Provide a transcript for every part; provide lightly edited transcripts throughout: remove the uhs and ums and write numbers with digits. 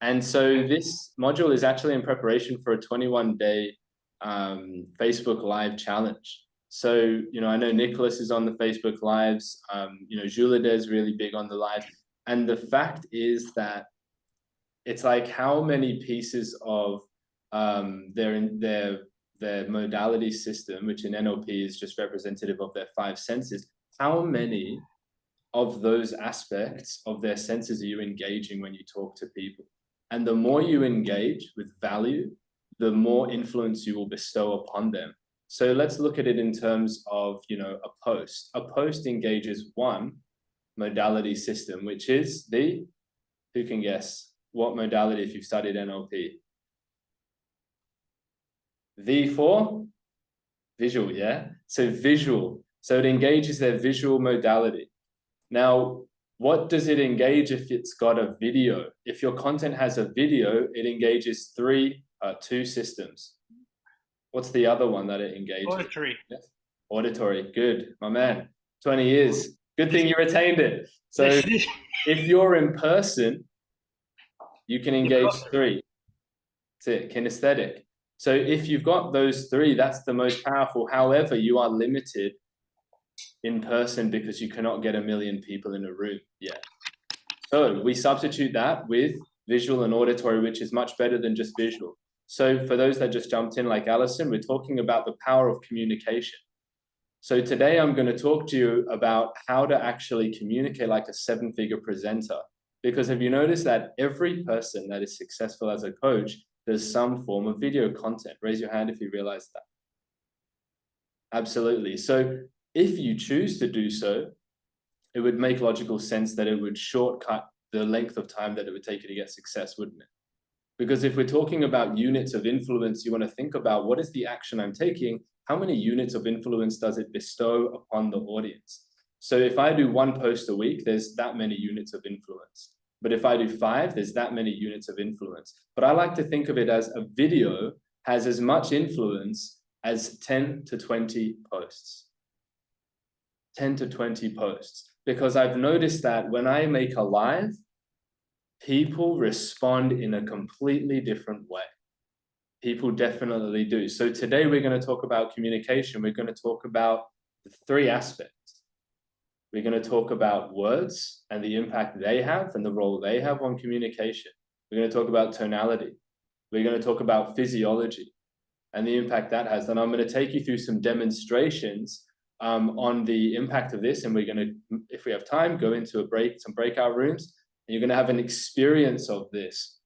And so this module is actually in preparation for a 21-day Facebook Live challenge. So, I know Nicholas is on the Facebook Lives, Julide is really big on the live. And the fact is that it's like how many pieces of their modality system, which in NLP is just representative of their 5 senses, how many of those aspects of their senses are you engaging when you talk to people? And the more you engage with value, the more influence you will bestow upon them. So let's look at it in terms of, a post. A post engages one modality system, which is who can guess what modality if you've studied NLP? V for visual, yeah? So visual. So it engages their visual modality. Now, what does it engage if it's got a video? If your content has a video, it engages two systems. What's the other one that it engages? Auditory. Yes. Auditory, good, my man. 20 years. Good thing you retained it. So if you're in person, you can engage 3. That's it, kinesthetic. So if you've got those 3, that's the most powerful. However, you are limited in person because you cannot get 1 million people in a room yet. So we substitute that with visual and auditory, which is much better than just visual. So for those that just jumped in like Alison, we're talking about the power of communication. So today I'm going to talk to you about how to actually communicate like a 7-figure presenter. Because have you noticed that every person that is successful as a coach, there's some form of video content? Raise your hand if you realize that. Absolutely. So if you choose to do so, it would make logical sense that it would shortcut the length of time that it would take you to get success, wouldn't it? Because if we're talking about units of influence, you want to think about what is the action I'm taking? How many units of influence does it bestow upon the audience? So if I do 1 post a week, there's that many units of influence. But if I do 5, there's that many units of influence. But I like to think of it as a video has as much influence as 10 to 20 posts. 10 to 20 posts. Because I've noticed that when I make a live, people respond in a completely different way. People definitely do. So today we're going to talk about communication. We're going to talk about the 3 aspects. We're going to talk about words and the impact they have and the role they have on communication. We're going to talk about tonality. We're going to talk about physiology and the impact that has. And I'm going to take you through some demonstrations on the impact of this. And we're going to, if we have time, go into some breakout rooms, and you're going to have an experience of this.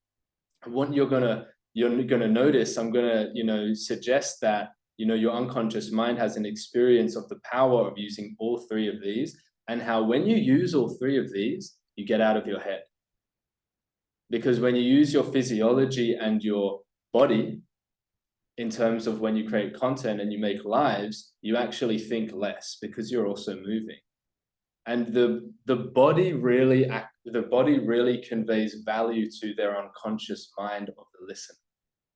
And what you're going to notice, I'm going to, suggest that, your unconscious mind has an experience of the power of using all 3 of these, and how when you use all 3 of these, you get out of your head. Because when you use your physiology and your body, in terms of when you create content and you make lives, you actually think less because you're also moving. And the body really conveys value to their unconscious mind of the listener,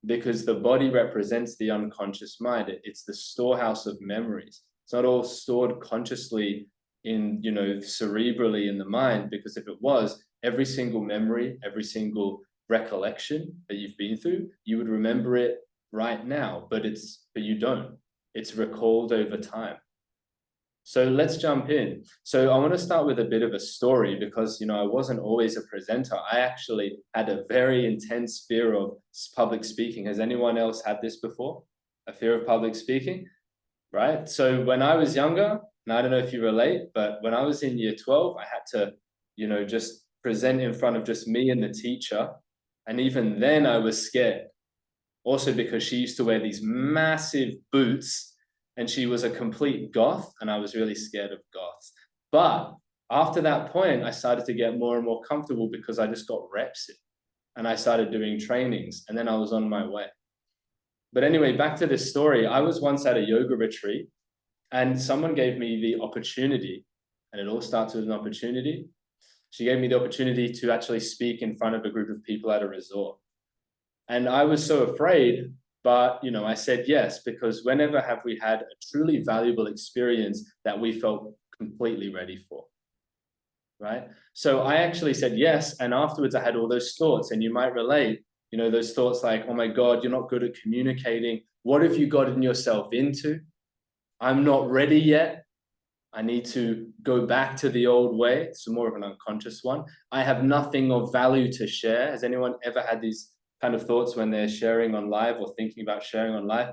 because the body represents the unconscious mind. It's the storehouse of memories. It's not all stored consciously in, cerebrally in the mind, because if it was, every single memory, every single recollection that you've been through, you would remember it right now, but you don't. It's recalled over time. So let's jump in. So I want to start with a bit of a story, because, I wasn't always a presenter. I actually had a very intense fear of public speaking. Has anyone else had this before? A fear of public speaking, right? So when I was younger, and I don't know if you relate, but when I was in year 12, I had to, just present in front of just me and the teacher. And even then I was scared. Also because she used to wear these massive boots, and she was a complete goth, and I was really scared of goths. But after that point, I started to get more and more comfortable because I just got reps in, and I started doing trainings, and then I was on my way. But anyway, back to this story. I was once at a yoga retreat, and someone gave me the opportunity, and it all starts with an opportunity. She gave me the opportunity to actually speak in front of a group of people at a resort. And I was so afraid, but, I said yes, because whenever have we had a truly valuable experience that we felt completely ready for? right? So I actually said yes. And afterwards I had all those thoughts, and you might relate, you know, those thoughts like, oh my God, you're not good at communicating. What have you gotten yourself into? I'm not ready yet. I need to go back to the old way. It's more of an unconscious one. I have nothing of value to share. Has anyone ever had these kind of thoughts when they're sharing on live or thinking about sharing on live?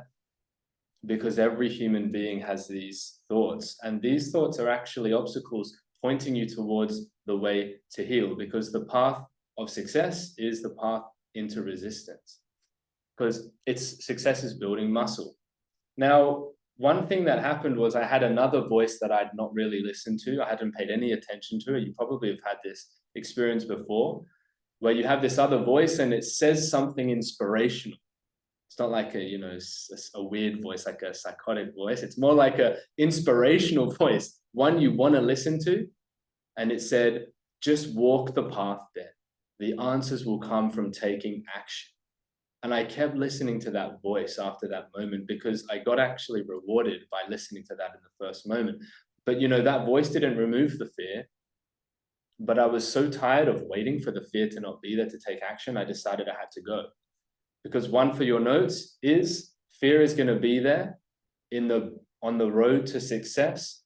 Because every human being has these thoughts, and these thoughts are actually obstacles pointing you towards the way to heal, because the path of success is the path into resistance, because it's success is building muscle. Now, one thing that happened was I had another voice that I'd not really listened to. I hadn't paid any attention to it. You probably have had this experience before, where you have this other voice and it says something inspirational. It's not like a, you know, a weird voice, like a psychotic voice. It's more like a inspirational voice, one you want to listen to. And it said, just walk the path there. The answers will come from taking action. And I kept listening to that voice after that moment, because I got actually rewarded by listening to that in the first moment. But, you know, that voice didn't remove the fear. But I was so tired of waiting for the fear to not be there to take action, I decided I had to go. Because one for your notes is, fear is going to be there on the road to success.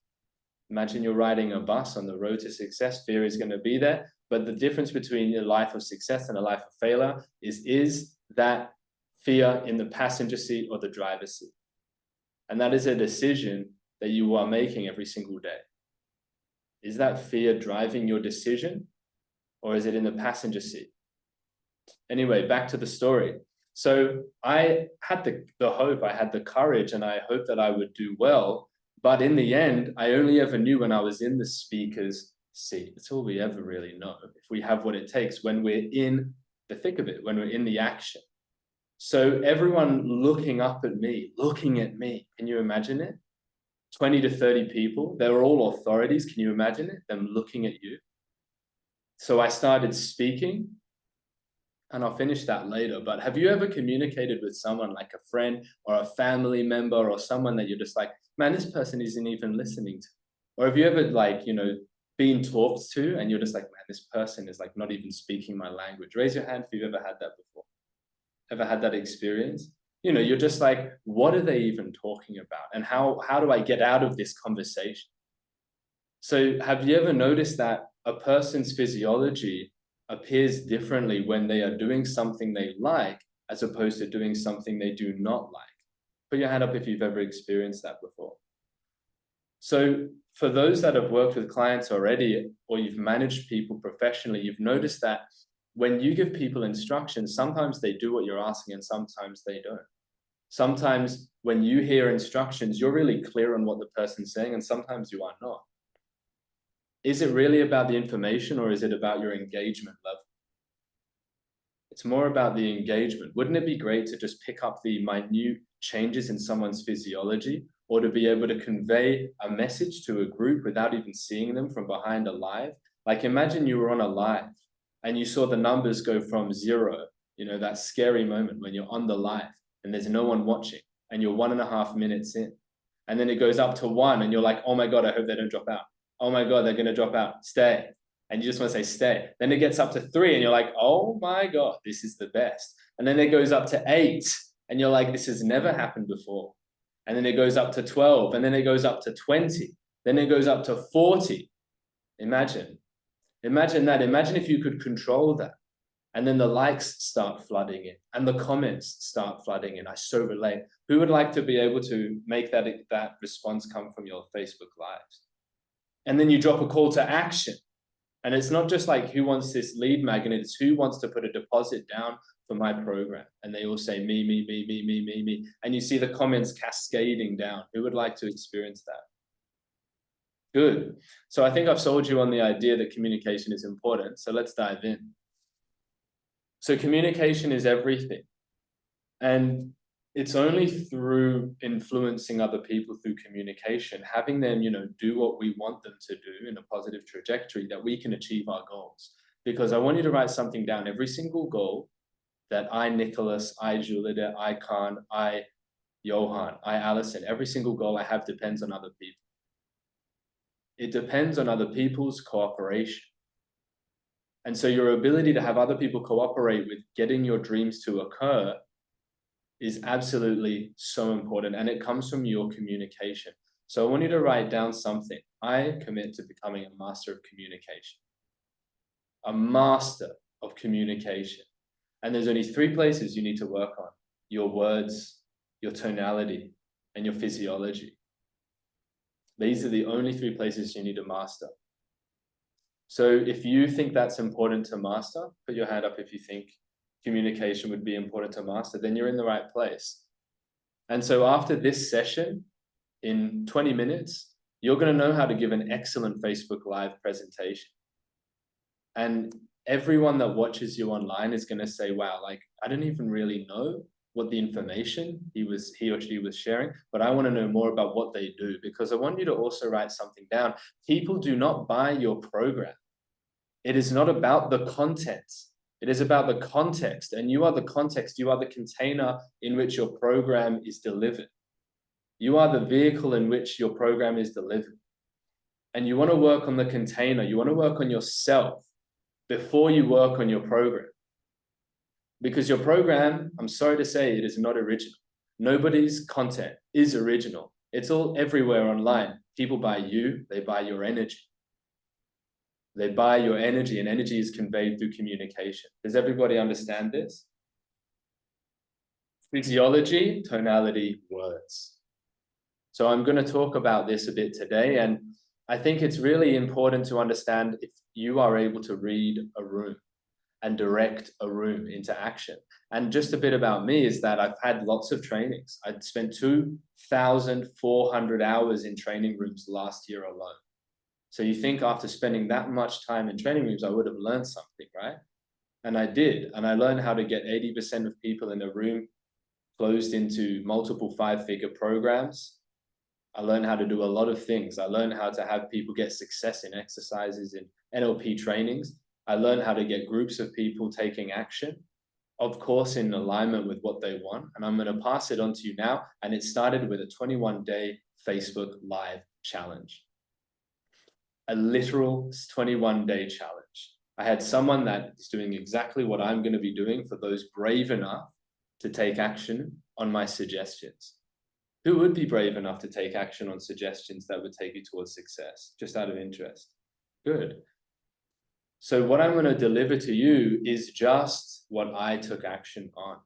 Imagine you're riding a bus on the road to success. Fear is going to be there. But the difference between a life of success and a life of failure is that fear in the passenger seat or the driver's seat. And that is a decision that you are making every single day. Is that fear driving your decision, or is it in the passenger seat? Anyway, back to the story. So I had the hope, I had the courage, and I hoped that I would do well. But in the end, I only ever knew when I was in the speaker's seat. That's all we ever really know, if we have what it takes, when we're in the thick of it, when we're in the action. So everyone looking up at me, looking at me, can you imagine it? 20 to 30 people, they were all authorities. Can you imagine it? Them looking at you. So I started speaking, and I'll finish that later. But have you ever communicated with someone, like a friend or a family member or someone that you're just like, man, this person isn't even listening to? Or have you ever, like, you know, been talked to and you're just like, man, this person is like not even speaking my language? Raise your hand if you've ever had that before. Ever had that experience? You know, you're just like, what are they even talking about? And how do I get out of this conversation? So have you ever noticed that a person's physiology appears differently when they are doing something they like, as opposed to doing something they do not like? Put your hand up if you've ever experienced that before. So for those that have worked with clients already, or you've managed people professionally, you've noticed that when you give people instructions, sometimes they do what you're asking and sometimes they don't. Sometimes when you hear instructions, you're really clear on what the person's saying, and sometimes you are not. Is it really about the information, or is it about your engagement level? It's more about the engagement. Wouldn't it be great to just pick up the minute changes in someone's physiology, or to be able to convey a message to a group without even seeing them from behind a live? Like, imagine you were on a live and you saw the numbers go from 0, you know, that scary moment when you're on the live and there's no one watching and you're 1.5 minutes in. And then it goes up to 1 and you're like, oh my God, I hope they don't drop out. Oh my God, they're going to drop out. Stay. And you just want to say stay. Then it gets up to 3 and you're like, oh my God, this is the best. And then it goes up to 8 and you're like, this has never happened before. And then it goes up to 12 and then it goes up to 20. Then it goes up to 40. Imagine that. Imagine if you could control that. And then the likes start flooding in and the comments start flooding in. I so relate. Who would like to be able to make that response come from your Facebook Lives? And then you drop a call to action. And it's not just like, who wants this lead magnet? It's who wants to put a deposit down for my program? And they all say me, me, me, me, me, me, me. And you see the comments cascading down. Who would like to experience that? Good. So I think I've sold you on the idea that communication is important. So let's dive in. So communication is everything. And it's only through influencing other people through communication, having them, you know, do what we want them to do in a positive trajectory, that we can achieve our goals. Because I want you to write something down. Every single goal that I, Nicholas, I, Julia, I, Khan, I, Johan, I, Allison, every single goal I have depends on other people. It depends on other people's cooperation. And so your ability to have other people cooperate with getting your dreams to occur is absolutely so important, and it comes from your communication. So I want you to write down something. I commit to becoming a master of communication. A master of communication. And there's only 3 places you need to work on: your words, your tonality, and your physiology. These are the only 3 places you need to master. So if you think that's important to master, put your hand up if you think communication would be important to master, then you're in the right place. And so after this session, in 20 minutes, you're going to know how to give an excellent Facebook Live presentation. And everyone that watches you online is going to say, wow, like, I didn't even really know what the information he or she was sharing, but I want to know more about what they do, because I want you to also write something down. People do not buy your program. It is not about the content. It is about the context, and you are the context. You are the container in which your program is delivered. You are the vehicle in which your program is delivered. And you want to work on the container. You want to work on yourself before you work on your program. Because your program, I'm sorry to say, it is not original. Nobody's content is original. It's all everywhere online. People buy you, they buy your energy. They buy your energy, and energy is conveyed through communication. Does everybody understand this? Physiology, tonality, words. So I'm going to talk about this a bit today, and I think it's really important to understand if you are able to read a room and direct a room into action. And just a bit about me is that I've had lots of trainings. I'd spent 2,400 hours in training rooms last year alone. So you think after spending that much time in training rooms, I would have learned something, right? And I did. And I learned how to get 80% of people in a room closed into multiple 5-figure programs. I learned how to do a lot of things. I learned how to have people get success in exercises, in NLP trainings. I learned how to get groups of people taking action, of course, in alignment with what they want. And I'm going to pass it on to you now. And it started with a 21-day Facebook Live challenge. A literal 21-day challenge. I had someone that is doing exactly what I'm going to be doing for those brave enough to take action on my suggestions. Who would be brave enough to take action on suggestions that would take you towards success? Just out of interest. Good. So what I'm going to deliver to you is just what I took action on.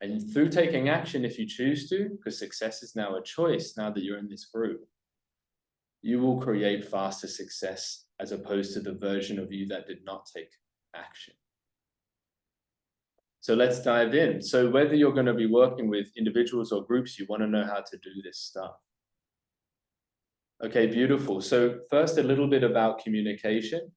And through taking action, if you choose to, because success is now a choice now that you're in this group, you will create faster success as opposed to the version of you that did not take action. So let's dive in. So whether you're going to be working with individuals or groups, you want to know how to do this stuff. Okay, beautiful. So first, a little bit about communication.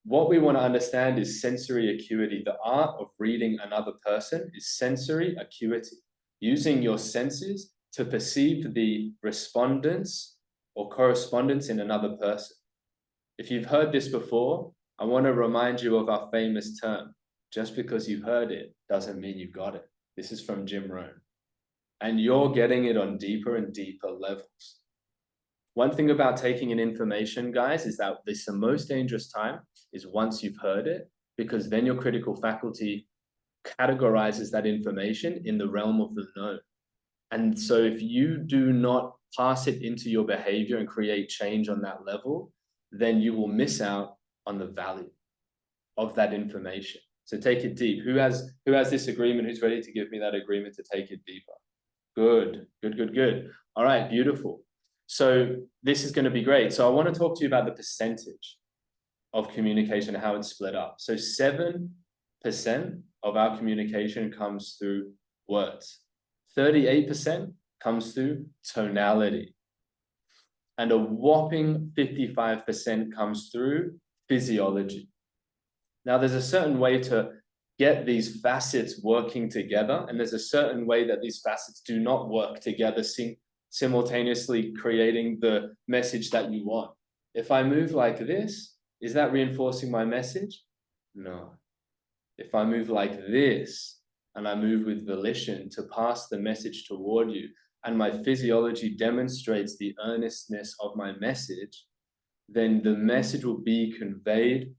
What we want to understand is sensory acuity. The art of reading another person is sensory acuity, using your senses to perceive the respondents or correspondence in another person. If you've heard this before, I want to remind you of our famous term. Just because you heard it doesn't mean you got it. This is from Jim Rohn. And you're getting it on deeper and deeper levels. One thing about taking in information, guys, is that the most dangerous time is once you've heard it, because then your critical faculty categorizes that information in the realm of the known. And so if you do not pass it into your behavior and create change on that level, then you will miss out on the value of that information. So take it deep. Who has this agreement? Who's ready to give me that agreement to take it deeper? Good, good, good, good. All right, beautiful. So this is going to be great. So I want to talk to you about the percentage of communication and how it's split up. So 7% of our communication comes through words. 38% comes through tonality. And a whopping 55% comes through physiology. Now, there's a certain way to get these facets working together, and there's a certain way that these facets do not work together, simultaneously creating the message that you want. If I move like this, is that reinforcing my message? No. If I move like this, and I move with volition to pass the message toward you, and my physiology demonstrates the earnestness of my message, then the message will be conveyed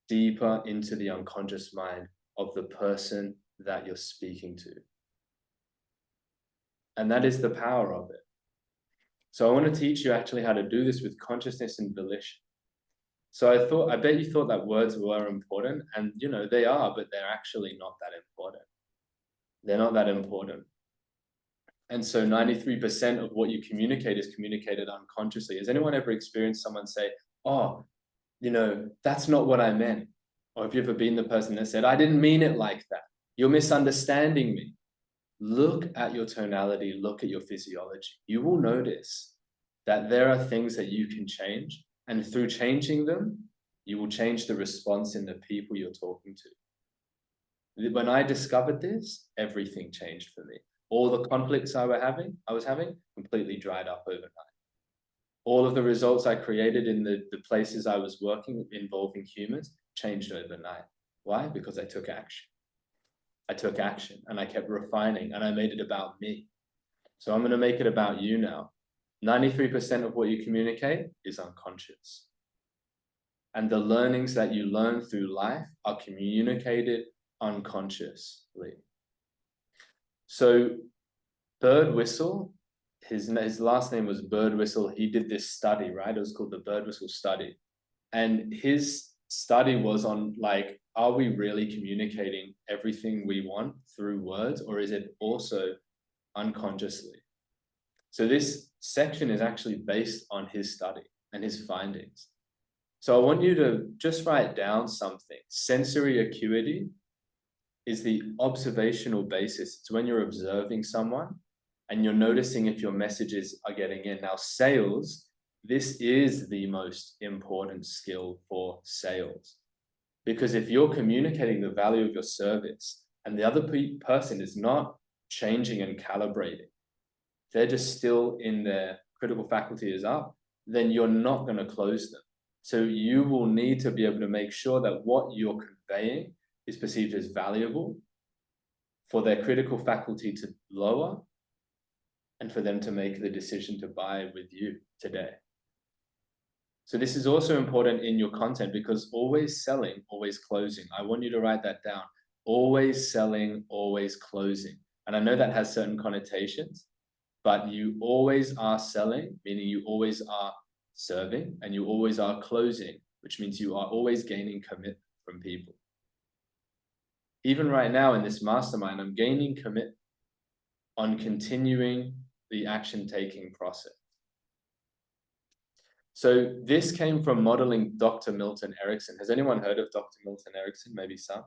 deeper into the unconscious mind of the person that you're speaking to. And that is the power of it. So I want to teach you actually how to do this with consciousness and volition. So I bet you thought that words were important, and you know, they are, but they're actually not that important. They're not that important. And so 93% of what you communicate is communicated unconsciously. Has anyone ever experienced someone say, oh, you know, that's not what I meant? Or have you ever been the person that said, I didn't mean it like that. You're misunderstanding me. Look at your tonality, look at your physiology. You will notice that there are things that you can change, and through changing them, you will change the response in the people you're talking to. When I discovered this, everything changed for me. All the conflicts I was having completely dried up overnight. All of the results I created in the places I was working involving humans changed overnight. Why? Because I took action. I took action and I kept refining and I made it about me. So I'm going to make it about you now. 93% of what you communicate is unconscious. And the learnings that you learn through life are communicated unconsciously. So Bird Whistle, his last name was Bird Whistle. He did this study, right? It was called the Bird Whistle study. And his study was on like, are we really communicating everything we want through words, or is it also unconsciously? So this section is actually based on his study and his findings. So I want you to just write down something. Sensory acuity is the observational basis. It's when you're observing someone and you're noticing if your messages are getting in. Now, sales, this is the most important skill for sales. Because if you're communicating the value of your service and the other person is not changing and calibrating, they're just still in their critical faculty is up, then you're not going to close them. So you will need to be able to make sure that what you're conveying is perceived as valuable for their critical faculty to lower and for them to make the decision to buy with you today. So this is also important in your content, because always selling, always closing. I want you to write that down. Always selling, always closing. And I know that has certain connotations, but you always are selling, meaning you always are serving, and you always are closing, which means you are always gaining commitment from people. Even right now in this mastermind, I'm gaining commitment on continuing the action-taking process. So this came from modeling Dr. Milton Erickson. Has anyone heard of Dr. Milton Erickson? Maybe some.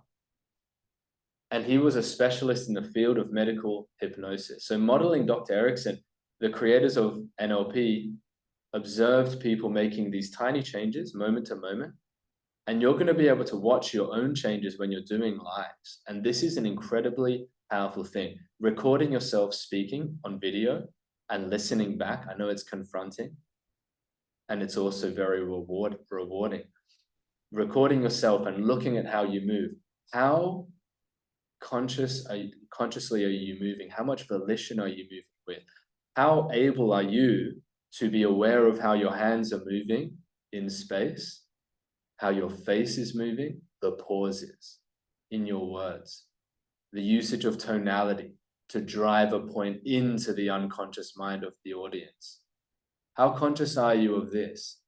And he was a specialist in the field of medical hypnosis. So modeling Dr. Erickson, the creators of NLP observed people making these tiny changes moment to moment. And you're going to be able to watch your own changes when you're doing lives. And this is an incredibly powerful thing. Recording yourself speaking on video and listening back. I know it's confronting. And it's also very rewarding. Recording yourself and looking at how you move. How consciously are you moving? How much volition are you moving with? How able are you to be aware of how your hands are moving in space, how your face is moving, the pauses in your words, the usage of tonality to drive a point into the unconscious mind of the audience? How conscious are you of this?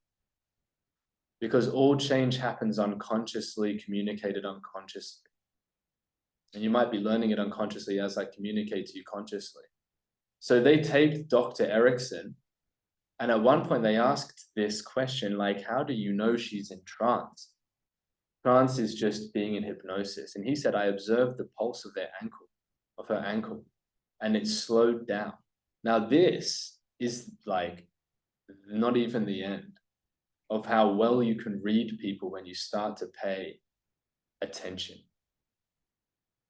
Because all change happens unconsciously, communicated unconsciously. And you might be learning it unconsciously as I communicate to you consciously. So they taped Dr. Erickson, and at one point they asked this question, like, how do you know she's in trance? Trance is just being in hypnosis. And he said, I observed the pulse of her ankle, and it slowed down. Now this is like not even the end of how well you can read people when you start to pay attention.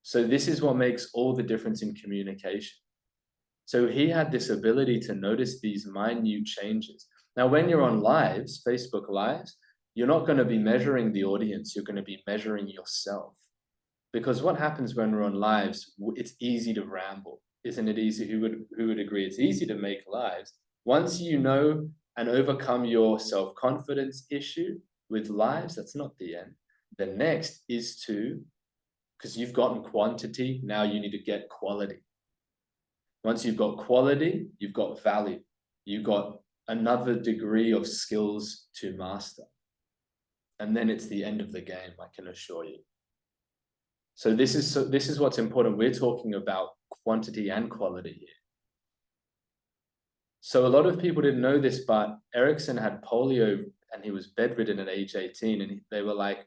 So this is what makes all the difference in communication. So he had this ability to notice these minute changes. Now, when you're on lives, Facebook lives, you're not going to be measuring the audience. You're going to be measuring yourself. Because what happens when we're on lives, it's easy to ramble. Isn't it easy? Who would agree? It's easy to make lives. Once you know and overcome your self-confidence issue with lives, that's not the end. The next is to, because you've gotten quantity, now you need to get quality. Once you've got quality, you've got value. You've got another degree of skills to master. And then it's the end of the game, I can assure you. So this is what's important. We're talking about quantity and quality here. So a lot of people didn't know this, but Erickson had polio and he was bedridden at age 18. And they were like,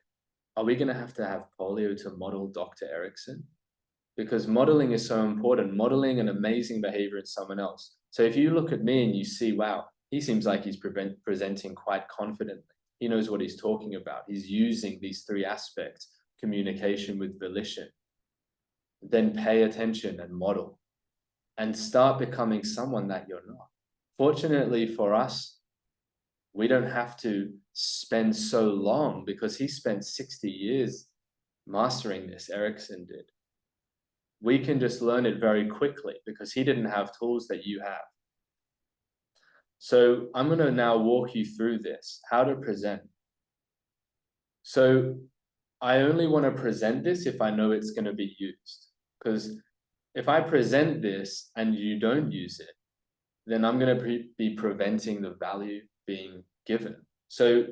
are we going to have polio to model Dr. Erickson? Because modeling is so important, modeling an amazing behavior in someone else. So if you look at me and you see, wow, he seems like he's presenting quite confidently. He knows what he's talking about. He's using these three aspects, communication with volition. Then pay attention and model and start becoming someone that you're not. Fortunately for us, we don't have to spend so long because he spent 60 years mastering this, Erickson did. We can just learn it very quickly because he didn't have tools that you have. So I'm going to now walk you through this, how to present. So I only want to present this if I know it's going to be used. Because if I present this and you don't use it, then I'm going to be preventing the value being given. So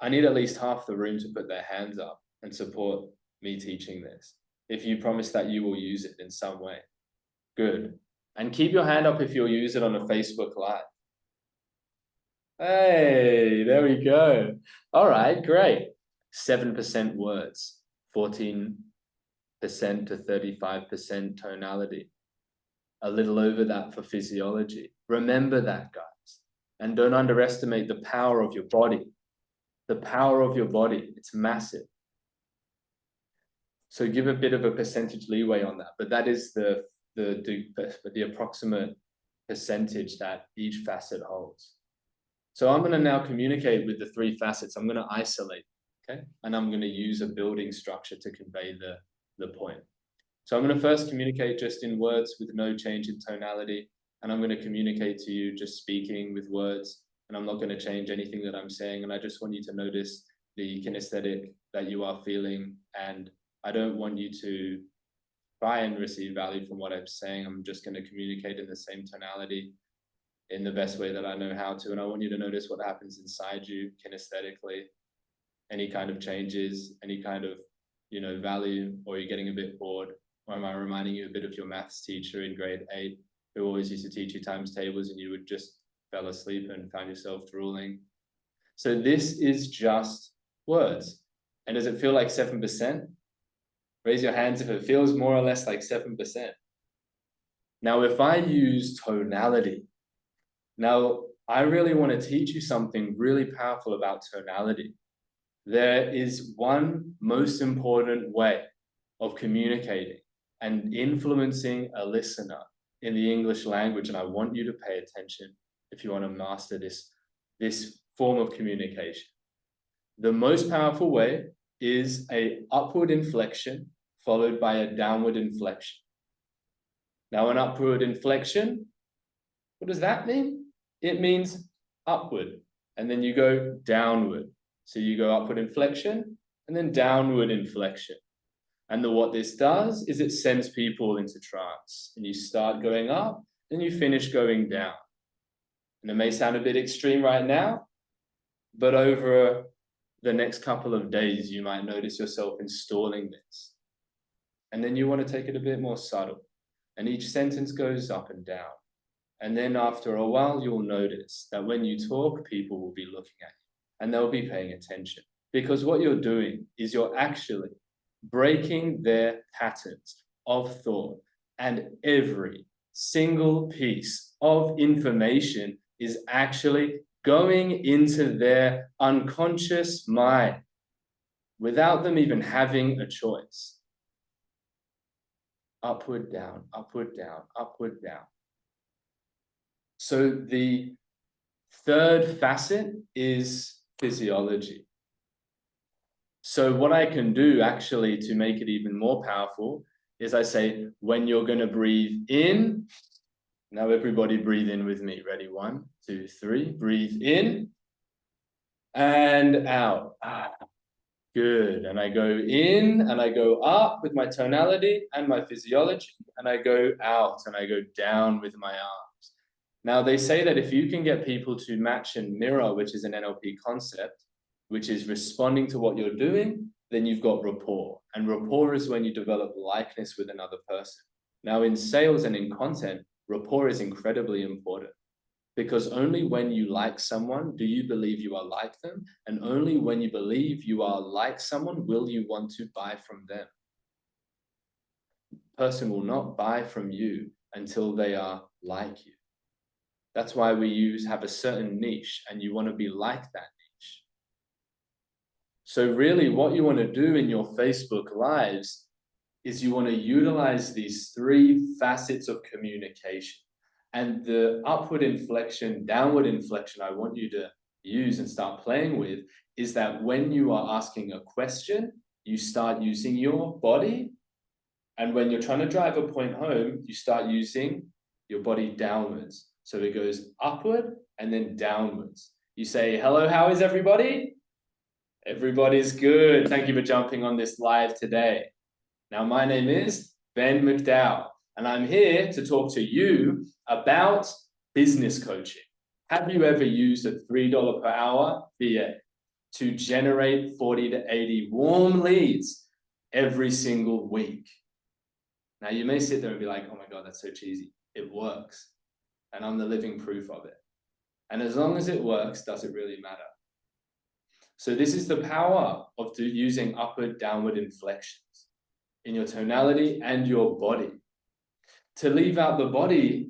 I need at least half the room to put their hands up and support me teaching this. If you promise that you will use it in some way. Good. And keep your hand up if you'll use it on a Facebook Live. Hey, there we go. All right, great. 7% words, 14% to 35% tonality. A little over that for physiology. Remember that, guys. And don't underestimate the power of your body. The power of your body, it's massive. So give a bit of a percentage leeway on that, but that is the approximate percentage that each facet holds. So I'm going to now communicate with the three facets. I'm going to isolate, okay? And I'm going to use a building structure to convey the point. So I'm going to first communicate just in words with no change in tonality. And I'm going to communicate to you just speaking with words. And I'm not going to change anything that I'm saying. And I just want you to notice the kinesthetic that you are feeling. And I don't want you to try and receive value from what I'm saying. I'm just going to communicate in the same tonality in the best way that I know how to. And I want you to notice what happens inside you kinesthetically, any kind of changes, any kind of, value, or you're getting a bit bored. Or am I reminding you a bit of your maths teacher in grade 8 who always used to teach you times tables and you would just fell asleep and find yourself drooling? So this is just words. And does it feel like 7%? Raise your hands if it feels more or less like 7%. Now, if I use tonality, now I really want to teach you something really powerful about tonality. There is one most important way of communicating and influencing a listener in the English language, and I want you to pay attention if you want to master this form of communication. The most powerful way is an upward inflection followed by a downward inflection. Now, an upward inflection, what does that mean? It means upward, and then you go downward. So you go upward inflection and then downward inflection. And what this does is it sends people into trance, and you start going up and you finish going down. And it may sound a bit extreme right now, but over the next couple of days, you might notice yourself installing this. And then you want to take it a bit more subtle. And each sentence goes up and down. And then after a while, you'll notice that when you talk, people will be looking at you and they'll be paying attention. Because what you're doing is you're actually breaking their patterns of thought. And every single piece of information is actually going into their unconscious mind without them even having a choice. Upward, down, upward, down, upward, down. So the third facet is physiology. So what I can do actually to make it even more powerful is I say, when you're going to breathe in, Now everybody breathe in with me. Ready? 1, 2, 3. Breathe in and out. Good. And I go in and I go up with my tonality and my physiology, and I go out and I go down with my arms. Now they say that if you can get people to match and mirror, which is an NLP concept, which is responding to what you're doing, then you've got rapport. And rapport is when you develop likeness with another person. Now in sales and in content, rapport is incredibly important, because only when you like someone do you believe you are like them, and only when you believe you are like someone will you want to buy from them. The person will not buy from you until they are like you. That's why we have a certain niche, and you want to be like that niche. So really what you want to do in your Facebook Lives is you want to utilize these 3 facets of communication. And the upward inflection, downward inflection I want you to use and start playing with is that when you are asking a question, you start using your body. And when you're trying to drive a point home, you start using your body downwards. So it goes upward and then downwards. You say, hello, how is everybody? Everybody's good. Thank you for jumping on this live today. Now, my name is Ben McDowell, and I'm here to talk to you about business coaching. Have you ever used a $3 per hour VA to generate 40 to 80 warm leads every single week? Now, you may sit there and be like, oh my God, that's so cheesy. It works. And I'm the living proof of it. And as long as it works, does it really matter? So this is the power of using upward, downward inflections in your tonality and your body. To leave out the body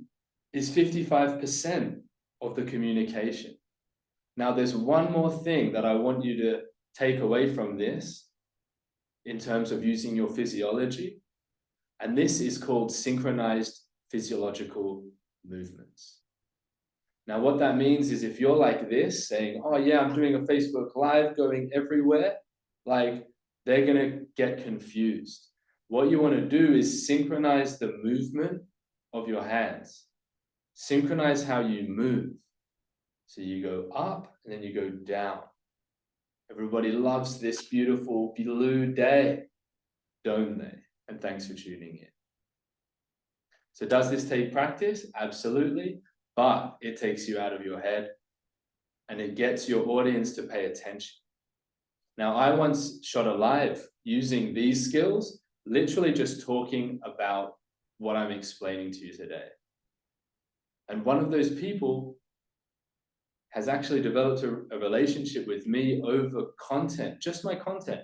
is 55% of the communication. Now, there's one more thing that I want you to take away from this in terms of using your physiology, and this is called synchronized physiological movements. Now, what that means is if you're like this, saying, oh yeah, I'm doing a Facebook Live going everywhere, like they're gonna get confused. What you want to do is synchronize the movement of your hands. Synchronize how you move. So you go up and then you go down. Everybody loves this beautiful blue day, don't they? And thanks for tuning in. So does this take practice? Absolutely. But it takes you out of your head and it gets your audience to pay attention. Now, I once shot a live using these skills, literally just talking about what I'm explaining to you today. And one of those people has actually developed a relationship with me over content, just my content,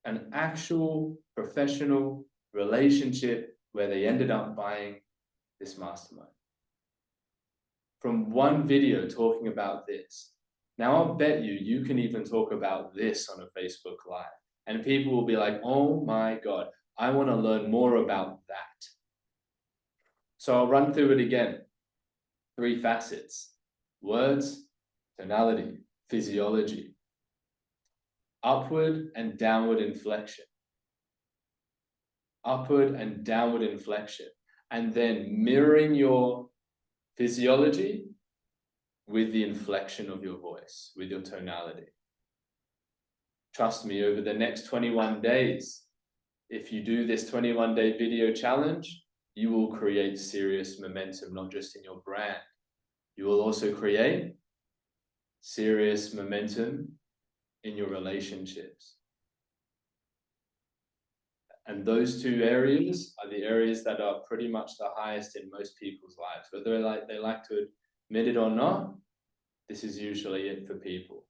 an actual professional relationship where they ended up buying this mastermind. From one video talking about this. Now, I'll bet you can even talk about this on a Facebook Live. And people will be like, oh my God, I want to learn more about that. So I'll run through it again. 3 facets: words, tonality, physiology, upward and downward inflection, upward and downward inflection, and then mirroring your physiology with the inflection of your voice, with your tonality. Trust me, over the next 21 days, if you do this 21-day video challenge, you will create serious momentum, not just in your brand. You will also create serious momentum in your relationships. And those 2 areas are the areas that are pretty much the highest in most people's lives. Whether they like to admit it or not, this is usually it for people.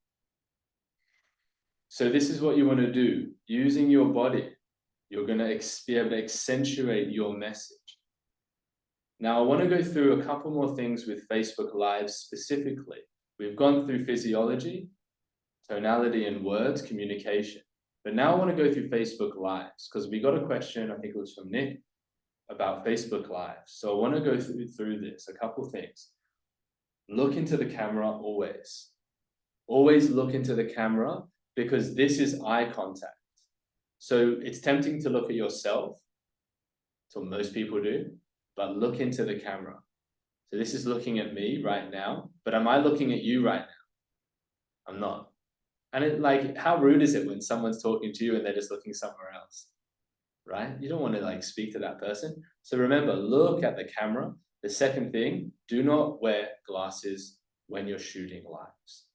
So this is what you want to do. Using your body, you're going to be able to accentuate your message. Now, I want to go through a couple more things with Facebook Live specifically. We've gone through physiology, tonality and words, communication. But now I want to go through Facebook Lives because we got a question, I think it was from Nick, about Facebook Live. So I want to go through this, a couple things. Look into the camera always. Always look into the camera because this is eye contact. So it's tempting to look at yourself. That's what most people do. But look into the camera. So this is looking at me right now, but am I looking at you right now? I'm not. And it, like, how rude is it when someone's talking to you and they're just looking somewhere else, right? You don't want to like speak to that person. So remember, look at the camera. The second thing, do not wear glasses when you're shooting lives,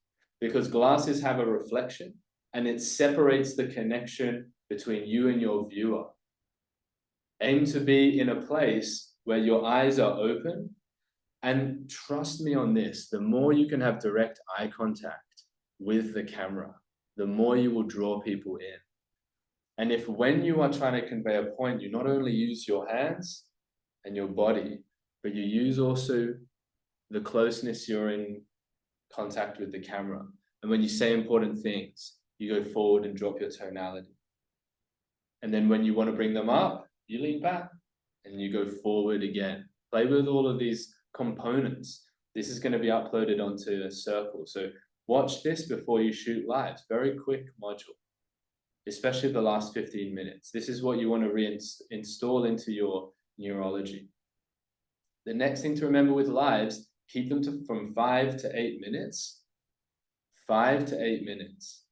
because glasses have a reflection and it separates the connection between you and your viewer. Aim to be in a place where your eyes are open, and trust me on this, the more you can have direct eye contact with the camera, the more you will draw people in. And if when you are trying to convey a point, you not only use your hands and your body, but you use also the closeness you're in contact with the camera. And when you say important things, you go forward and drop your tonality. And then when you want to bring them up, you lean back and you go forward again. Play with all of these components. This is going to be uploaded onto a circle. So watch this before you shoot lives. Very quick module, especially the last 15 minutes. This is what you want to reinstall into your neurology. The next thing to remember with lives, keep them to from 5 to 8 minutes. 5 to 8 minutes.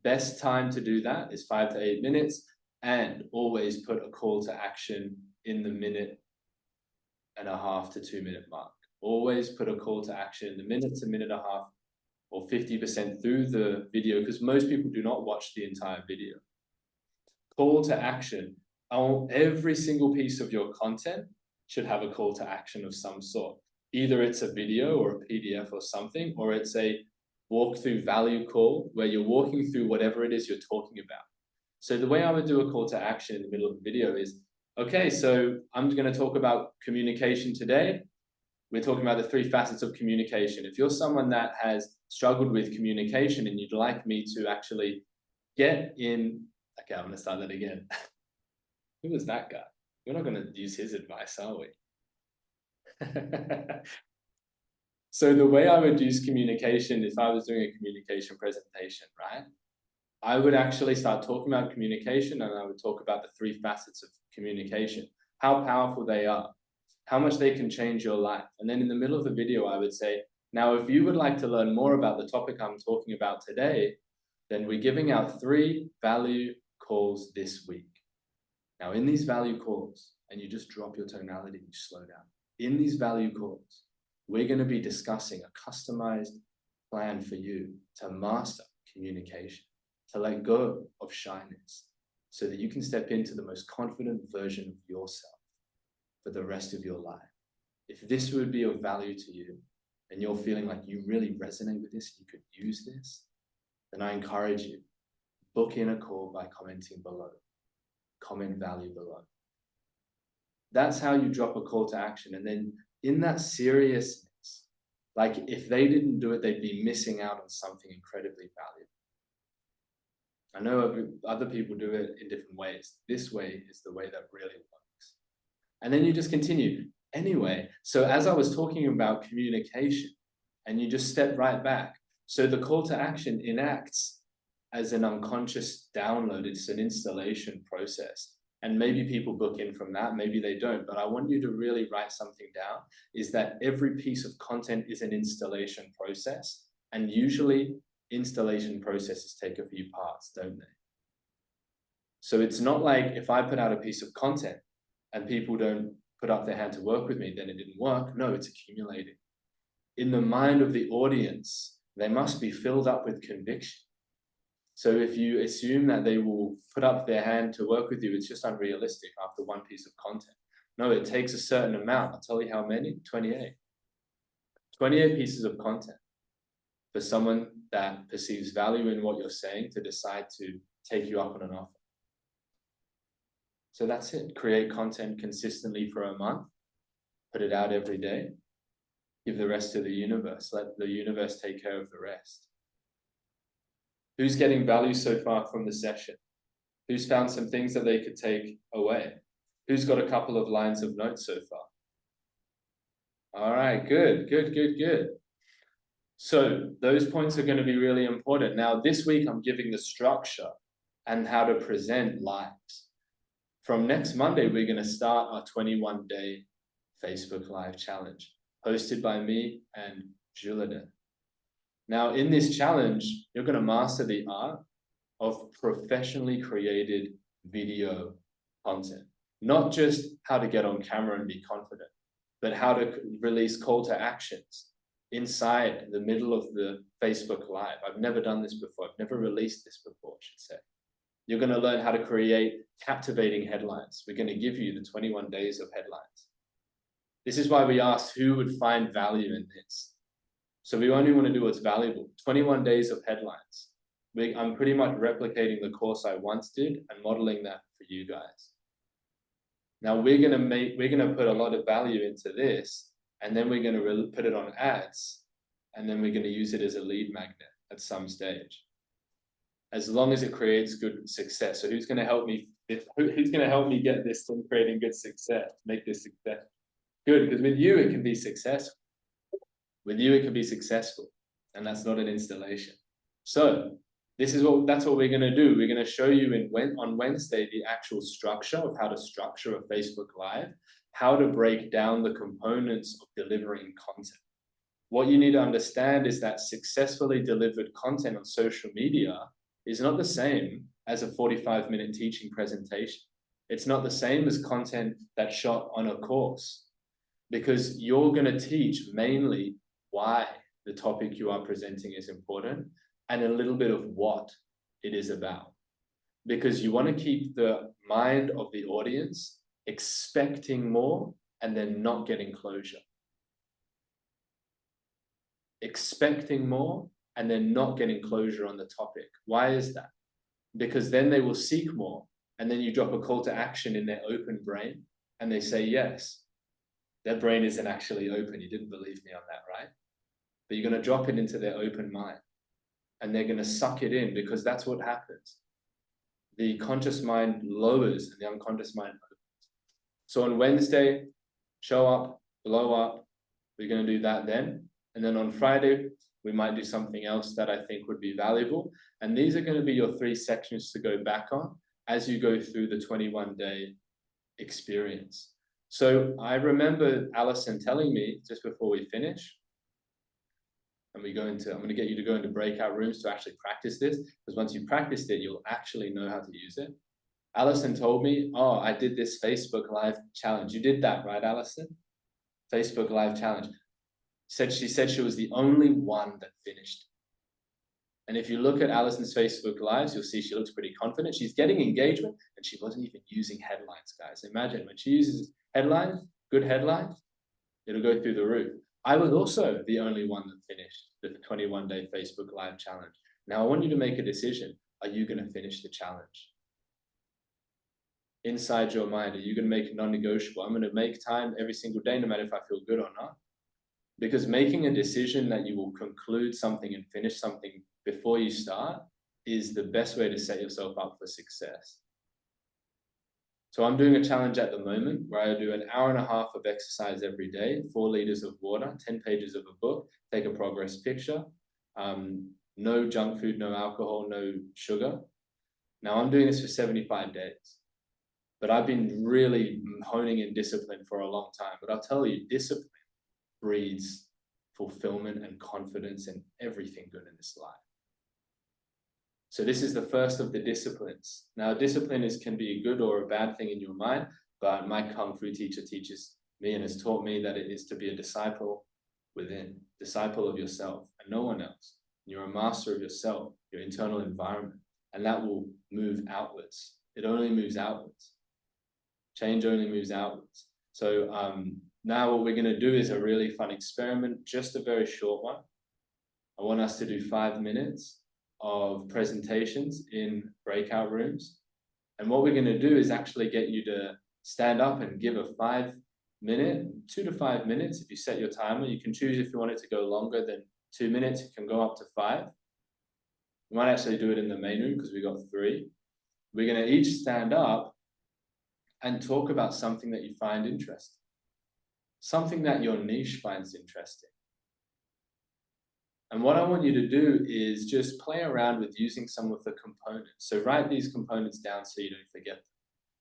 Best time to do that is 5 to 8 minutes, and always put a call to action in the 1.5 to 2 minute mark. Always put a call to action in the 1 to 1.5 minutes or 50% through the video, because most people do not watch the entire video. Call to action. Every single piece of your content should have a call to action of some sort. Either it's a video or a PDF or something, or it's a walkthrough value call where you're walking through whatever it is you're talking about. So the way I would do a call to action in the middle of the video is, okay, so I'm going to talk about communication today. We're talking about the 3 facets of communication. If you're someone that has struggled with communication and you'd like me to actually get in, okay, I'm going to start that again. Who was that guy? We're not going to use his advice, are we? So the way I would use communication, if I was doing a communication presentation, right? I would actually start talking about communication, and I would talk about the 3 facets of communication, how powerful they are, how much they can change your life. And then in the middle of the video, I would say, now, if you would like to learn more about the topic I'm talking about today, then we're giving out 3 value calls this week. Now, in these value calls, and you just drop your tonality and you slow down. In these value calls, we're going to be discussing a customized plan for you to master communication, to let go of shyness, so that you can step into the most confident version of yourself for the rest of your life. If this would be of value to you, and you're feeling like you really resonate with this, you could use this, then I encourage you, book in a call by commenting below. Comment value below. That's how you drop a call to action. And then in that seriousness, like if they didn't do it, they'd be missing out on something incredibly valuable. I know other people do it in different ways. This way is the way that really works. And then you just continue. Anyway, so as I was talking about communication, and you just step right back. So the call to action enacts as an unconscious download. It's an installation process. And maybe people book in from that, maybe they don't. But I want you to really write something down, is that every piece of content is an installation process. And usually installation processes take a few parts, don't they? So it's not like if I put out a piece of content and people don't put up their hand to work with me, then it didn't work. No, it's accumulating. In the mind of the audience, they must be filled up with conviction. So if you assume that they will put up their hand to work with you, it's just unrealistic after one piece of content. No, it takes a certain amount. I'll tell you how many, 28. 28 pieces of content for someone that perceives value in what you're saying to decide to take you up on an offer. So that's it. Create content consistently for a month. Put it out every day. Give the rest to the universe. Let the universe take care of the rest. Who's getting value so far from the session? Who's found some things that they could take away? Who's got a couple of lines of notes so far? All right, good. So those points are going to be really important. Now, this week, I'm giving the structure and how to present lives. From next Monday, we're going to start our 21-day Facebook Live challenge, hosted by me and Julian. Now, in this challenge, you're going to master the art of professionally created video content. Not just how to get on camera and be confident, but how to release call to actions inside the middle of the Facebook Live. I've never done this before. I've never released this before, I should say. You're going to learn how to create captivating headlines. We're going to give you the 21 days of headlines. This is why we asked who would find value in this. So we only want to do what's valuable. 21 days of headlines. I'm pretty much replicating the course I once did and modeling that for you guys. Now we're going to put a lot of value into this, and then we're going to put it on ads, and then we're going to use it as a lead magnet at some stage, as long as it creates good success. So who's going to help me? Who's going to help me get this thing creating good success? Make this success good, because with you it can be successful. With you it can be successful, and that's not an installation. So that's what we're going to do. We're going to show you on Wednesday the actual structure of how to structure a Facebook Live, how to break down the components of delivering content. What you need to understand is that successfully delivered content on social media is not the same as a 45-minute teaching presentation. It's not the same as content that's shot on a course, because you're going to teach mainly why the topic you are presenting is important, and a little bit of what it is about. Because you want to keep the mind of the audience expecting more and then not getting closure. Expecting more and then not getting closure on the topic. Why is that? Because then they will seek more, and then you drop a call to action in their open brain and they say yes. Their brain isn't actually open. You didn't believe me on that, right? But you're going to drop it into their open mind, and they're going to suck it in, because that's what happens. The conscious mind lowers and the unconscious mind opens. So on Wednesday, show up, blow up. We're going to do that then. And then on Friday, we might do something else that I think would be valuable. And these are going to be your 3 sections to go back on as you go through the 21-day experience. So I remember Alison telling me just before we finish, and I'm going to get you to go into breakout rooms to actually practice this, because once you practice it, you'll actually know how to use it. Alison told me, oh, I did this Facebook Live challenge. You did that, right, Alison? Facebook Live challenge. She said she was the only one that finished. And if you look at Alison's Facebook Lives, you'll see she looks pretty confident. She's getting engagement, and she wasn't even using headlines, guys. Imagine when she uses headlines, good headlines, it'll go through the roof. I was also the only one that finished the 21-day Facebook Live challenge. Now I want you to make a decision. Are you going to finish the challenge? Inside your mind, are you going to make it non-negotiable? I'm going to make time every single day, no matter if I feel good or not. Because making a decision that you will conclude something and finish something before you start is the best way to set yourself up for success. So I'm doing a challenge at the moment where I do an hour and a half of exercise every day, 4 liters of water, 10 pages of a book, take a progress picture, no junk food, no alcohol, no sugar. Now I'm doing this for 75 days, but I've been really honing in discipline for a long time. But I'll tell you, discipline breeds fulfillment and confidence in everything good in this life. So this is the first of the disciplines. Now, discipline can be a good or a bad thing in your mind, but my Kung Fu teacher teaches me and has taught me that it is to be a disciple within, disciple of yourself and no one else. You're a master of yourself, your internal environment, and that will move outwards. It only moves outwards. Change only moves outwards. So now what we're going to do is a really fun experiment, just a very short one. I want us to do 5 minutes of presentations in breakout rooms. And what we're going to do is actually get you to stand up and give a 5-minute, 2 to 5 minutes. If you set your timer, you can choose if you want it to go longer than 2 minutes. It can go up to 5. We might actually do it in the main room because we got 3. We're going to each stand up and talk about something that you find interesting, something that your niche finds interesting. And what I want you to do is just play around with using some of the components. So write these components down so you don't forget them.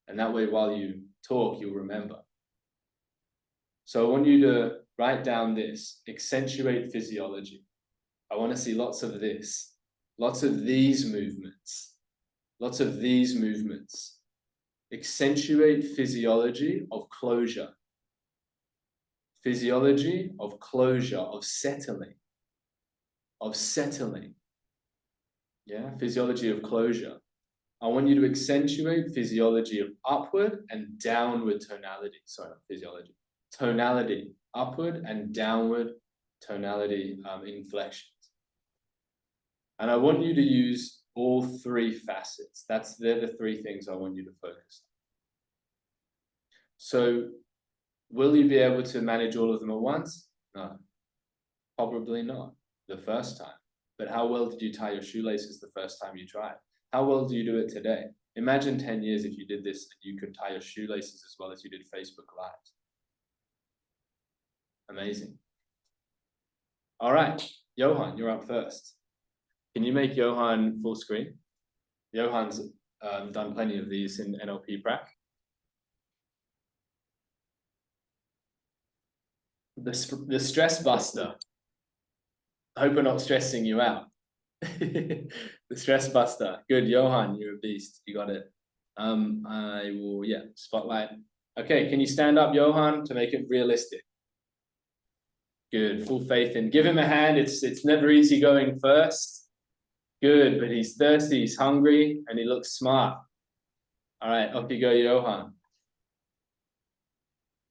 And that way, while you talk, you'll remember. So I want you to write down this: accentuate physiology. I want to see lots of this, lots of these movements, lots of these movements. Accentuate physiology of closure. Physiology of closure, of settling. Of settling. Yeah, physiology of closure. I want you to accentuate physiology of upward and downward tonality. Sorry, not physiology. Tonality, upward and downward tonality inflections. And I want you to use all three facets. They're the three things I want you to focus on. So will you be able to manage all of them at once? No, probably not the first time. But how well did you tie your shoelaces the first time you tried? How well do you do it today? Imagine 10 years if you did this and you could tie your shoelaces as well as you did Facebook Lives. Amazing. All right, Johan, you're up first. Can you make Johan full screen? Johan's done plenty of these in NLP prac. The stress buster. I hope we're not stressing you out. The stress buster. Good, Johan, you're a beast. You got it. I will, yeah, spotlight. Okay, can you stand up, Johan, to make it realistic? Good, full faith in. Give him a hand. It's never easy going first. Good, but he's thirsty, he's hungry, and he looks smart. All right, up you go, Johan.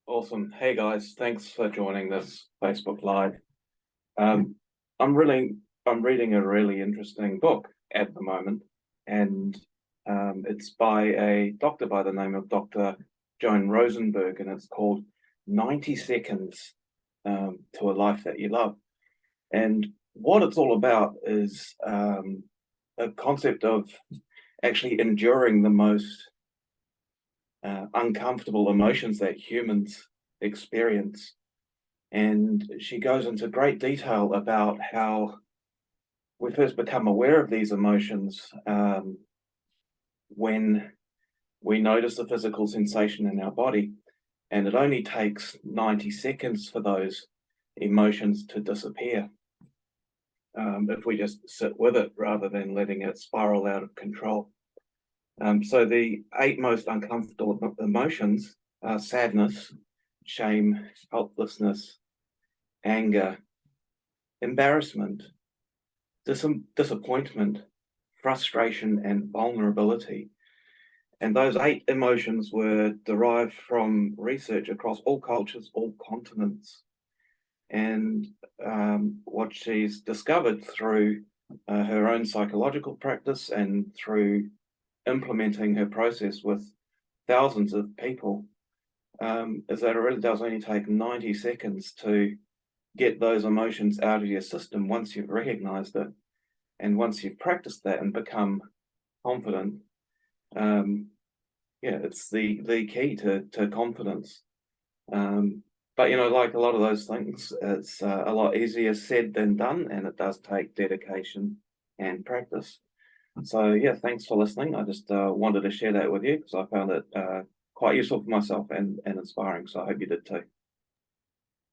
Awesome. Hey guys, thanks for joining this Facebook Live. I'm reading a really interesting book at the moment, and it's by a doctor by the name of Dr. Joan Rosenberg, and it's called 90 Seconds to a Life That You Love. And what it's all about is a concept of actually enduring the most uncomfortable emotions that humans experience. And she goes into great detail about how we first become aware of these emotions when we notice the physical sensation in our body, and it only takes 90 seconds for those emotions to disappear if we just sit with it rather than letting it spiral out of control. So the 8 most uncomfortable emotions are sadness, shame, helplessness, anger, embarrassment, disappointment, frustration, and vulnerability. And those 8 emotions were derived from research across all cultures, all continents. And what she's discovered through her own psychological practice and through implementing her process with thousands of people is that it really does only take 90 seconds to get those emotions out of your system once you've recognized it, and once you've practiced that and become confident. Yeah, it's the key to confidence. But you know, like a lot of those things, it's a lot easier said than done, and it does take dedication and practice. So yeah, thanks for listening. I just wanted to share that with you because I found it quite useful for myself and inspiring. So I hope you did too.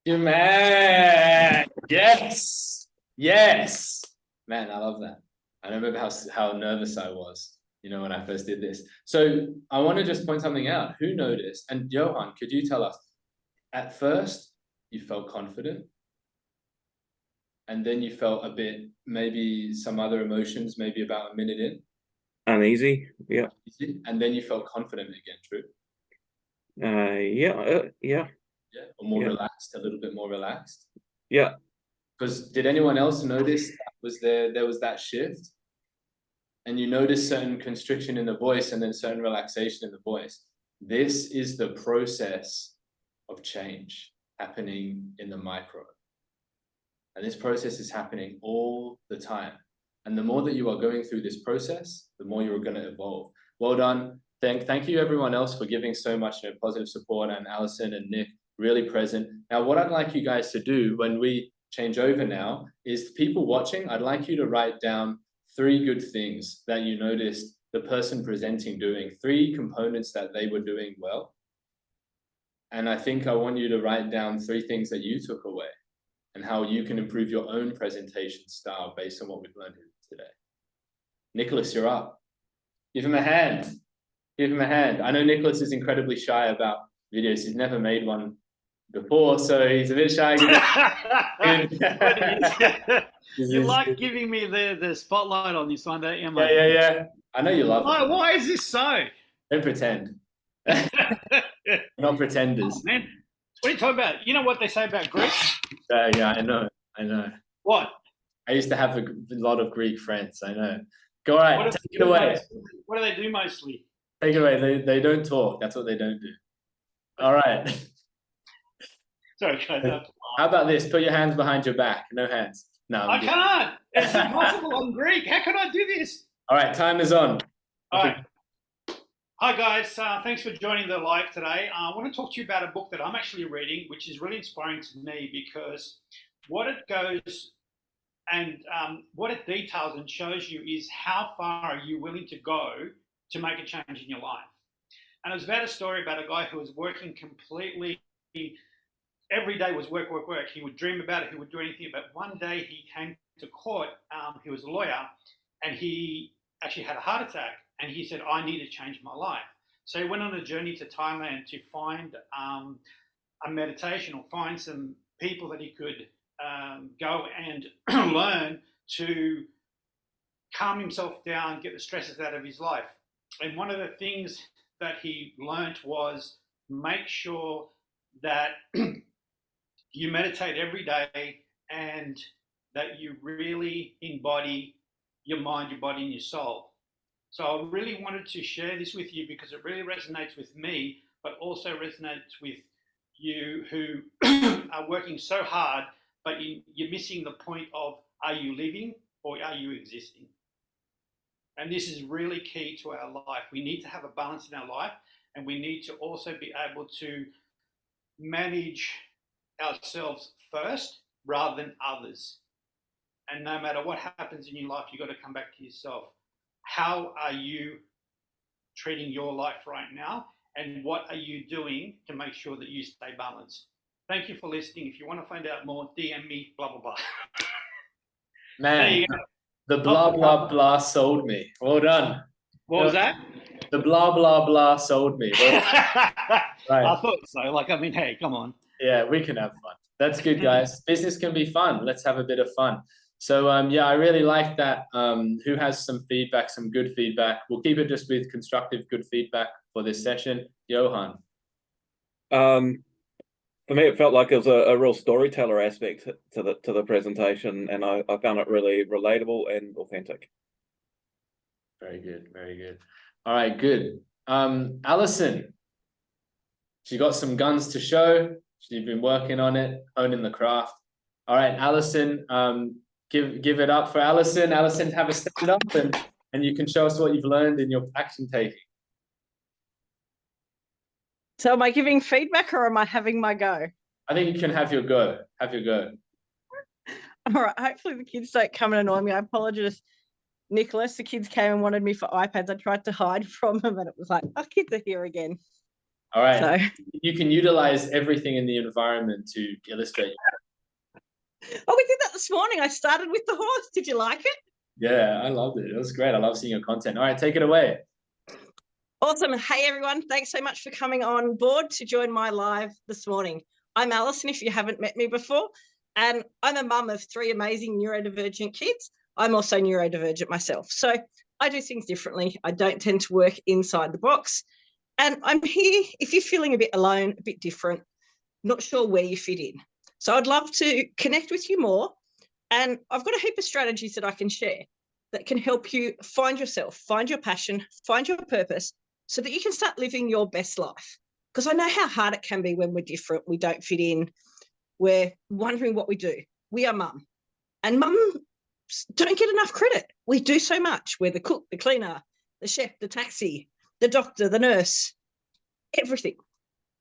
You man, yes, yes, man, I love that. I remember how nervous I was, you know, when I first did this. So I want to just point something out. Who noticed? And Johan, could you tell us? At first, you felt confident, and then you felt a bit, maybe some other emotions, maybe about a minute in. Uneasy, yeah. And then you felt confident again, true? Yeah. Yeah, or more relaxed, a little bit more relaxed. Yeah. Because did anyone else notice there was that shift? And you notice certain constriction in the voice and then certain relaxation in the voice. This is the process of change happening in the micro. And this process is happening all the time. And the more that you are going through this process, the more you're going to evolve. Well done. Thank you everyone else for giving so much positive support, and Alison and Nick really present. Now, what I'd like you guys to do when we change over now is, people watching, I'd like you to write down 3 good things that you noticed the person presenting doing, 3 components that they were doing well. And I think I want you to write down 3 things that you took away and how you can improve your own presentation style based on what we've learned today. Nicholas, you're up. Give him a hand. Give him a hand. I know Nicholas is incredibly shy about videos. He's never made one before, so he's a bit shy. You like giving me the spotlight on this one, don't you, mate? Yeah. I know you love it. Why is this so? Don't pretend. Not pretenders. Oh, man, what are you talking about? You know what they say about Greeks? Yeah, I know. What? I used to have a lot of Greek friends. I know. Go right, take it away. What do they do mostly? Take it away. They don't talk. That's what they don't do. All right. Sorry, guys. How about this? Put your hands behind your back. No hands. No, I can't. It's impossible. I'm Greek. How can I do this? All right, time is on. All right. Hi, guys. Thanks for joining the live today. I want to talk to you about a book that I'm actually reading, which is really inspiring to me because what it goes and what it details and shows you is how far are you willing to go to make a change in your life. And it was about a story about a guy who was working completely, every day was work. He would dream about it, he would do anything, but one day he came to court, he was a lawyer, and he actually had a heart attack, and he said, I need to change my life. So he went on a journey to Thailand to find a meditation or find some people that he could go and learn to calm himself down, get the stresses out of his life. And one of the things that he learned was make sure that you meditate every day and that you really embody your mind, your body, and your soul. So I really wanted to share this with you because it really resonates with me, but also resonates with you who are working so hard, but you're missing the point of, are you living or are you existing? And this is really key to our life. We need to have a balance in our life, and we need to also be able to manage ourselves first rather than others. And no matter what happens in your life, you've got to come back to yourself. How are you treating your life right now? And what are you doing to make sure that you stay balanced? Thank you for listening. If you want to find out more, DM me, blah, blah, blah. Man, the blah, blah, blah sold me. Well done. What was that? The blah, blah, blah sold me. Well, right. I thought so. Like, I mean, hey, come on. Yeah, we can have fun. That's good, guys. Business can be fun. Let's have a bit of fun. So, yeah, I really like that. Who has some feedback, some good feedback? We'll keep it just with constructive, good feedback for this session. Johan. For me, it felt like it was a real storyteller aspect to the presentation, and I found it really relatable and authentic. Very good, very good. All right, good. Alison, she got some guns to show. She's been working on it, honing the craft. All right, Alison, give it up for Alison. Alison, have a stand up and you can show us what you've learned in your action taking. So am I giving feedback or am I having my go? I think you can have your go. Have your go. All right. Hopefully the kids don't come and annoy me. I apologize, Nicholas. The kids came and wanted me for iPads. I tried to hide from them and it was like, oh, kids are here again. All right. So you can utilize everything in the environment to illustrate. Oh, we did that this morning. I started with the horse. Did you like it? Yeah, I loved it. It was great. I love seeing your content. All right, take it away. Awesome. Hey, everyone. Thanks so much for coming on board to join my live this morning. I'm Alison, if you haven't met me before, and I'm a mum of 3 amazing neurodivergent kids. I'm also neurodivergent myself. So I do things differently. I don't tend to work inside the box. And I'm here if you're feeling a bit alone, a bit different, not sure where you fit in. So I'd love to connect with you more. And I've got a heap of strategies that I can share that can help you find yourself, find your passion, find your purpose, so that you can start living your best life. Because I know how hard it can be when we're different, we don't fit in, we're wondering what we do. We are mum. And mums don't get enough credit. We do so much. We're the cook, the cleaner, the chef, the taxi, the doctor, the nurse, everything.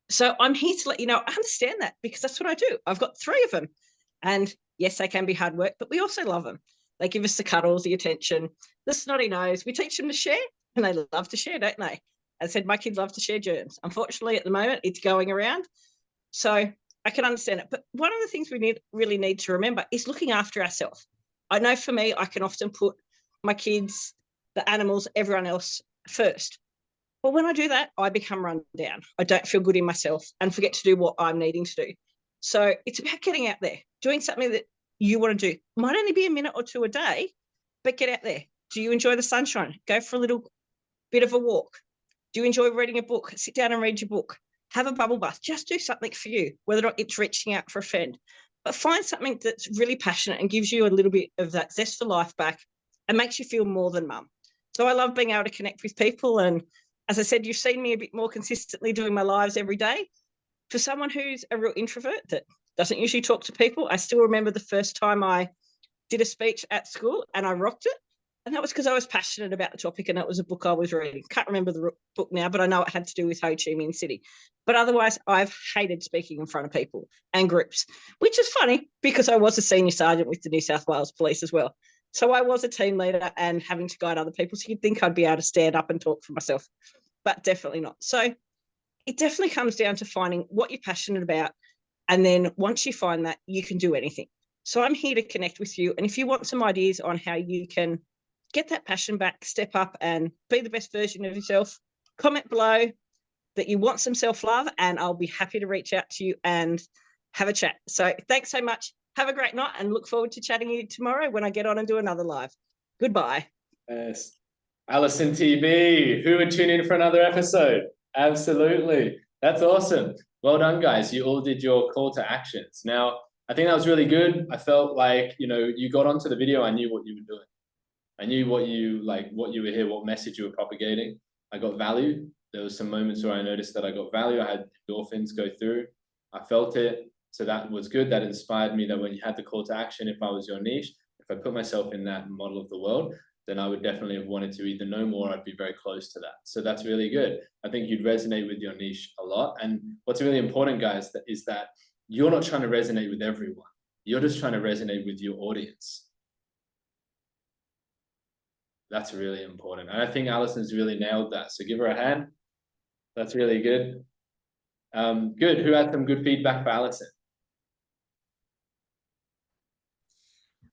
So I'm here to let you know, I understand that because that's what I do. I've got 3 of them. And yes, they can be hard work, but we also love them. They give us the cuddles, the attention, the snotty nose. We teach them to share and they love to share, don't they? and said my kids love to share germs. Unfortunately, at the moment, it's going around. So I can understand it. But one of the things we really need to remember is looking after ourselves. I know for me, I can often put my kids, the animals, everyone else first. But when I do that, I become run down. I don't feel good in myself and forget to do what I'm needing to do. So it's about getting out there, doing something that you want to do. Might only be a minute or two a day, but get out there. Do you enjoy the sunshine? Go for a little bit of a walk. Do you enjoy reading a book? Sit down and read your book. Have a bubble bath. Just do something for you, whether or not it's reaching out for a friend. But find something that's really passionate and gives you a little bit of that zest for life back and makes you feel more than mum. So I love being able to connect with people. And as I said, you've seen me a bit more consistently doing my lives every day. For someone who's a real introvert that doesn't usually talk to people, I still remember the first time I did a speech at school and I rocked it. And that was because I was passionate about the topic and that was a book I was reading. Can't remember the book now, but I know it had to do with Ho Chi Minh City. But otherwise, I've hated speaking in front of people and groups, which is funny because I was a senior sergeant with the New South Wales Police as well. So I was a team leader and having to guide other people. So you'd think I'd be able to stand up and talk for myself, but definitely not. So it definitely comes down to finding what you're passionate about. And then once you find that, you can do anything. So I'm here to connect with you. And if you want some ideas on how you can get that passion back, step up and be the best version of yourself, comment below that you want some self-love and I'll be happy to reach out to you and have a chat. So thanks so much. Have a great night and look forward to chatting to you tomorrow when I get on and do another live. Goodbye. Yes. Alison TV, who would tune in for another episode? Absolutely. That's awesome. Well done, guys. You all did your call to actions. Now, I think that was really good. I felt like, you got onto the video. I knew what you were doing. I knew what you were here, what message you were propagating. I got value. There was some moments where I noticed that I got value. I had endorphins go through. I felt it. So that was good. That inspired me that when you had the call to action, if I was your niche, if I put myself in that model of the world, then I would definitely have wanted to either know more, I'd be very close to that. So that's really good. I think you'd resonate with your niche a lot. And what's really important, guys, is that you're not trying to resonate with everyone. You're just trying to resonate with your audience. That's really important. And I think Alison's really nailed that. So give her a hand. That's really good. Good. Who had some good feedback for Alison?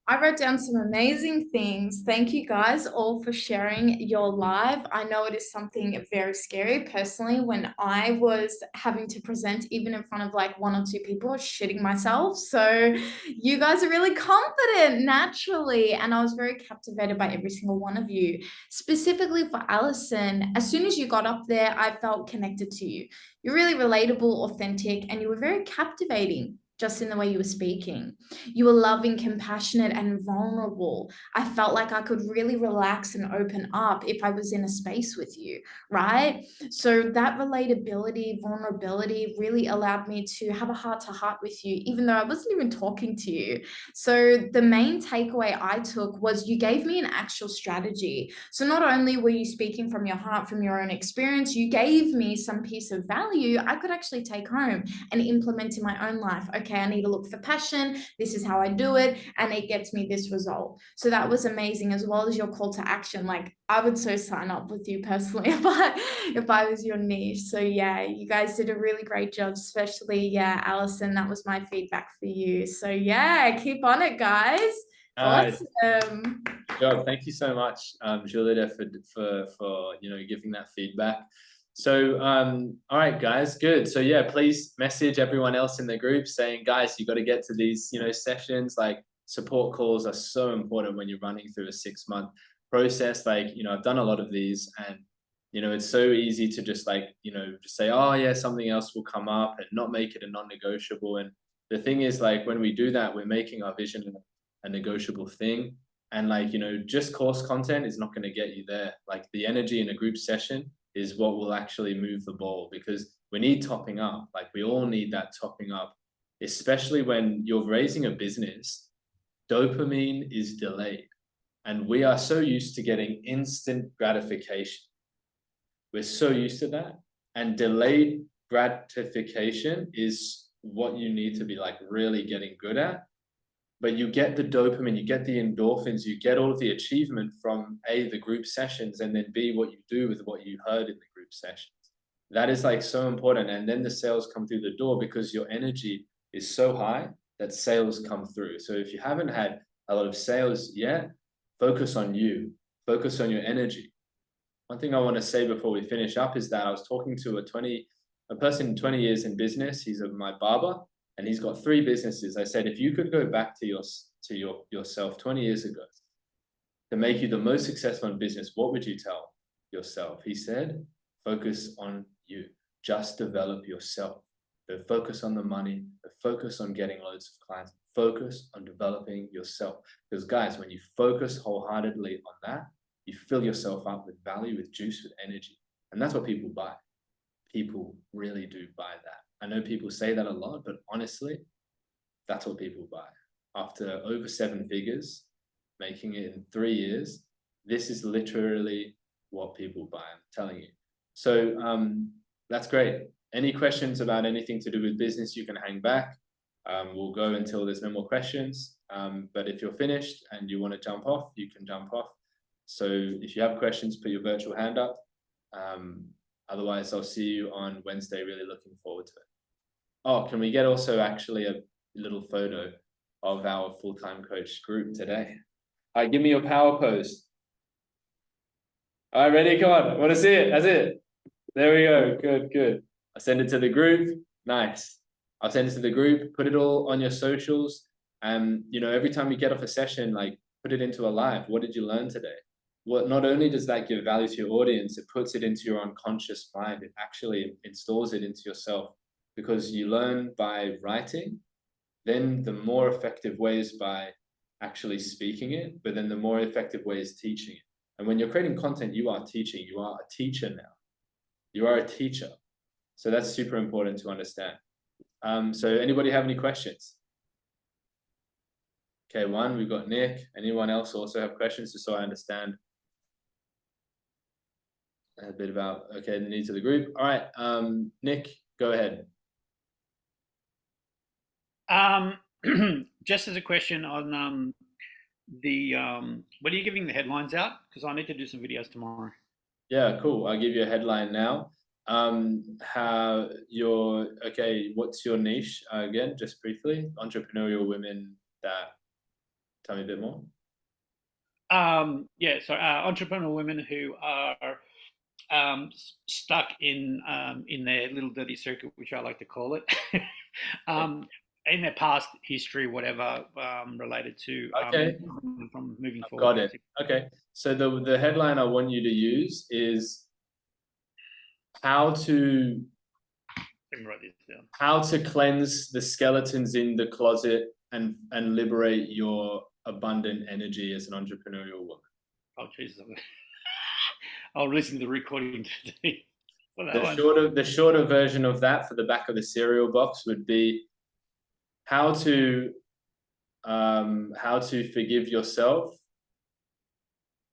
I wrote down some amazing things. Thank you guys all for sharing your live. I know it is something very scary. Personally, when I was having to present even in front of like 1 or 2 people, I was shitting myself. So you guys are really confident naturally. And I was very captivated by every single one of you. Specifically for Alison, as soon as you got up there, I felt connected to you. You're really relatable, authentic, and you were very captivating. Just in the way you were speaking. You were loving, compassionate, and vulnerable. I felt like I could really relax and open up if I was in a space with you, right? So that relatability, vulnerability really allowed me to have a heart-to-heart with you, even though I wasn't even talking to you. So the main takeaway I took was you gave me an actual strategy. So not only were you speaking from your heart, from your own experience, you gave me some piece of value I could actually take home and implement in my own life. Okay, I need to look for passion. This is how I do it. And it gets me this result. So that was amazing, as well as your call to action. Like I would so sign up with you personally if I was your niche. So yeah, you guys did a really great job, especially, yeah, Alison, that was my feedback for you. So yeah, keep on it, guys. Awesome. Job. Thank you so much, Julia, for giving that feedback. So, all right, guys, good. So yeah, please message everyone else in the group saying, guys, you got to get to these, sessions. Like support calls are so important when you're running through a 6-month process. Like, I've done a lot of these and, it's so easy to just just say, oh yeah, something else will come up and not make it a non-negotiable. And the thing is, like, when we do that, we're making our vision a negotiable thing. And just course content is not going to get you there. Like the energy in a group session is what will actually move the ball, because we need topping up. Like we all need that topping up, especially when you're raising a business. Dopamine is delayed and we are so used to getting instant gratification. We're so used to that, and delayed gratification is what you need to be really getting good at. But you get the dopamine, you get the endorphins, you get all of the achievement from A, the group sessions, and then B, what you do with what you heard in the group group sessions. That is like so important. And then the sales come through the door because your energy is so high that sales come through. So if you haven't had a lot of sales yet, focus on you, focus on your energy. One thing I want to say before we finish up is that I was talking to a person 20 years in business. He's my barber, and he's got 3 businesses. I said, if you could go back to yourself 20 years ago to make you the most successful in business, what would you tell yourself? He said, focus on you. Just develop yourself. Don't focus on the money. Don't focus on getting loads of clients. Focus on developing yourself. Because guys, when you focus wholeheartedly on that, you fill yourself up with value, with juice, with energy. And that's what people buy. People really do buy that. I know people say that a lot, but honestly, that's what people buy. After over 7 figures, making it in 3 years, this is literally what people buy, I'm telling you. So that's great. Any questions about anything to do with business, you can hang back. We'll go until there's no more questions. But if you're finished and you want to jump off, you can jump off. So if you have questions, put your virtual hand up. Otherwise, I'll see you on Wednesday. Really looking forward to it. Oh, can we get also actually a little photo of our full-time coach group today? All right, give me your power pose. All right, ready? Come on. I want to see it. That's it. There we go. Good, good. I'll send it to the group. Nice. I'll send it to the group. Put it all on your socials. And, you know, every time you get off a session, like put it into a live. What did you learn today? Well, not only does that give value to your audience, it puts it into your unconscious mind. It actually installs it into yourself, because you learn by writing, then the more effective way is by actually speaking it, but then the more effective way is teaching it. And when you're creating content, you are teaching. You are a teacher now. You are a teacher. So that's super important to understand. So anybody have any questions? Okay, one, we've got Nick. Anyone else also have questions, just so I understand a bit about, okay, the needs of the group. All right, Nick, go ahead. Just as a question on when are you giving the headlines out? Because I need to do some videos tomorrow. Yeah, cool. I'll give you a headline now. Okay, what's your niche again, just briefly? Entrepreneurial women that, tell me a bit more. Yeah, so entrepreneurial women who are stuck in their little dirty circuit, which I like to call it, in their past history, whatever, related to from moving forward. Got it. Okay, so the headline I want you to use is how to cleanse the skeletons in the closet and liberate your abundant energy as an entrepreneurial woman. Oh Jesus! I'll listen to the recording today. The shorter version of that for the back of the cereal box would be how to forgive yourself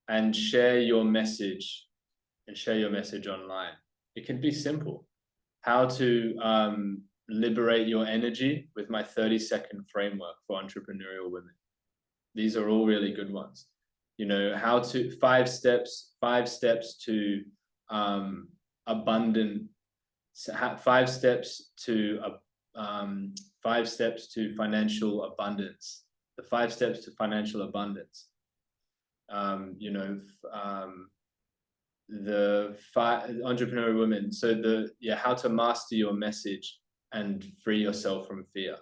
and share your message online. It can be simple. How to liberate your energy with my 30-second framework for entrepreneurial women. These are all really good ones. You know, how to 5 steps to abundant, 5 steps to 5 steps to financial abundance. The 5 steps to financial abundance. You know, the 5 entrepreneurial women. So how to master your message and free yourself from fear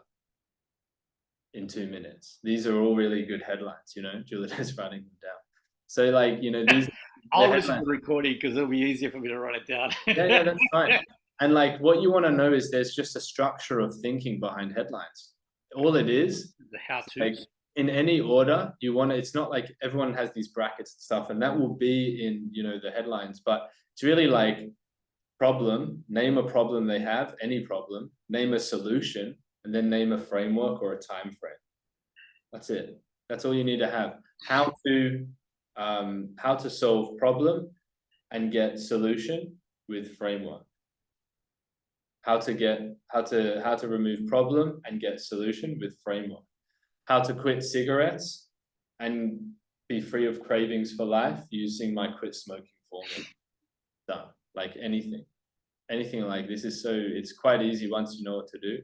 in 2 minutes. These are all really good headlines, you know. Juliet's writing them down. So like, you know, these I'll listen to the recording because it'll be easier for me to write it down. yeah, that's fine. And like what you want to know is there's just a structure of thinking behind headlines. All it is the how-to. Like in any order you want it. It's not like everyone has these brackets and stuff, and that will be in, you know, the headlines, but it's really like problem, name a problem they have, any problem, name a solution, and then name a framework or a time frame. That's it. That's all you need to have. How to solve problem and get solution with framework. How to remove problem and get solution with framework. How to quit cigarettes and be free of cravings for life using my quit smoking formula. Done. like anything like this is it's quite easy once you know what to do.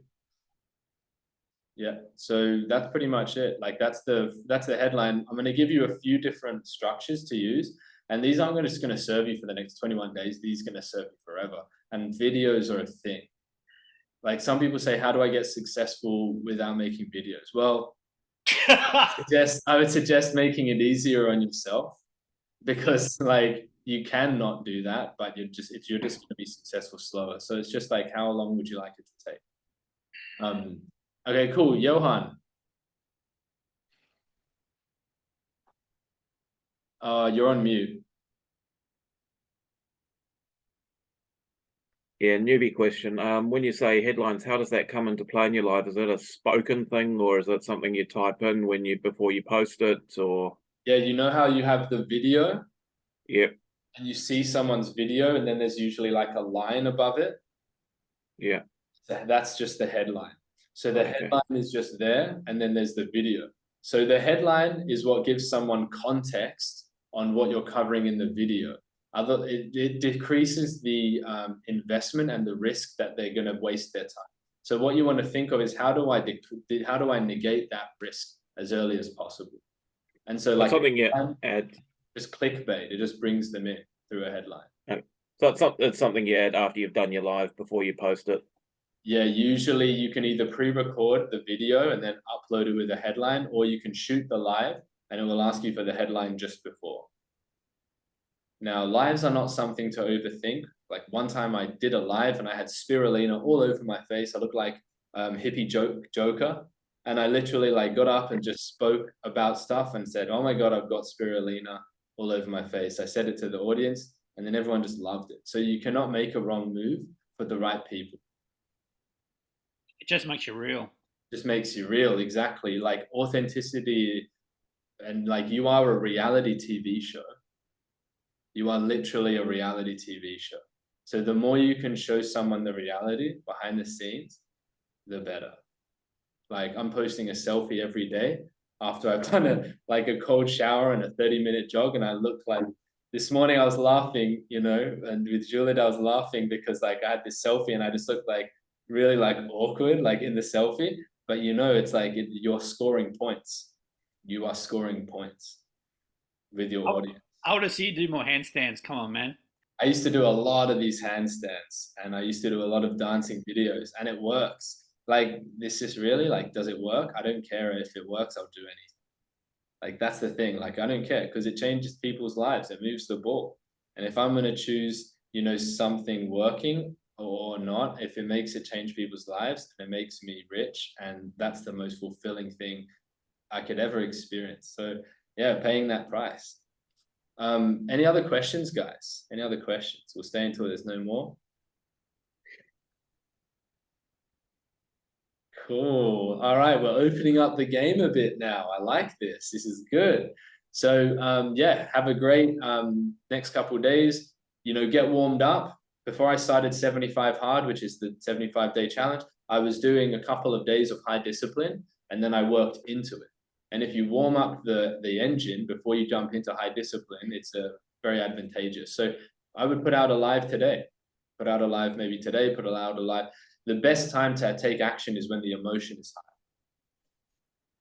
Yeah, so that's pretty much it. Like that's the headline. I'm going to give you a few different structures to use, and these aren't just going to serve you for the next 21 days. These are going to serve you forever. And videos are a thing. Like some people say, how do I get successful without making videos? Well, I would suggest making it easier on yourself, because like you cannot do that, but you're just going to be successful slower. So it's just like, how long would you like it to take? Okay, cool. Johan. You're on mute. Yeah, newbie question. When you say headlines, how does that come into play in your life? Is it a spoken thing, or is it something you type in before you post it, or? Yeah, you know how you have the video? Yep. And you see someone's video, and then there's usually like a line above it. Yeah. So that's just the headline. So the headline is just there, and then there's the video. So the headline is what gives someone context on what you're covering in the video. It decreases the investment and the risk that they're going to waste their time. So what you want to think of is, how do I negate that risk as early as possible? And so like something you add, just clickbait, it just brings them in through a headline. So it's something you add after you've done your live before you post it. Yeah, usually you can either pre-record the video and then upload it with a headline, or you can shoot the live and it will ask you for the headline just before. Now, lives are not something to overthink. Like one time I did a live and I had spirulina all over my face. I looked like hippie Joker. And I literally like got up and just spoke about stuff and said, oh my God, I've got spirulina all over my face. I said it to the audience, and then everyone just loved it. So you cannot make a wrong move for the right people. It just makes you real. Just makes you real, exactly. Like authenticity, and like you are a reality TV show. You are literally a reality TV show. So the more you can show someone the reality behind the scenes, the better. Like I'm posting a selfie every day after I've done a cold shower and a 30-minute jog, and I look like, this morning I was laughing, you know, and with Juliet I was laughing because like I had this selfie and I just looked like really like awkward like in the selfie, but you know, it's like you're scoring points. You are scoring points with your audience. I want to see you do more handstands. Come on, man. I used to do a lot of these handstands, and I used to do a lot of dancing videos, and it works. Like, this is really like, does it work? I don't care if it works, I'll do anything. Like, that's the thing. Like, I don't care, because it changes people's lives. It moves the ball. And if I'm going to choose, you know, something working or not, if it makes it change people's lives and it makes me rich, and that's the most fulfilling thing I could ever experience. So yeah, paying that price. Any other questions, guys? Any other questions? We'll stay until there's no more. Cool. All right, we're opening up the game a bit now. I like this. This is good. So yeah, have a great next couple of days. You know, get warmed up. Before I started 75 Hard, which is the 75-day challenge, I was doing a couple of days of high discipline, and then I worked into it. And if you warm up the engine before you jump into high discipline, it's very advantageous. So I would put out a live today, put out a live maybe today, put out a live. The best time to take action is when the emotion is high.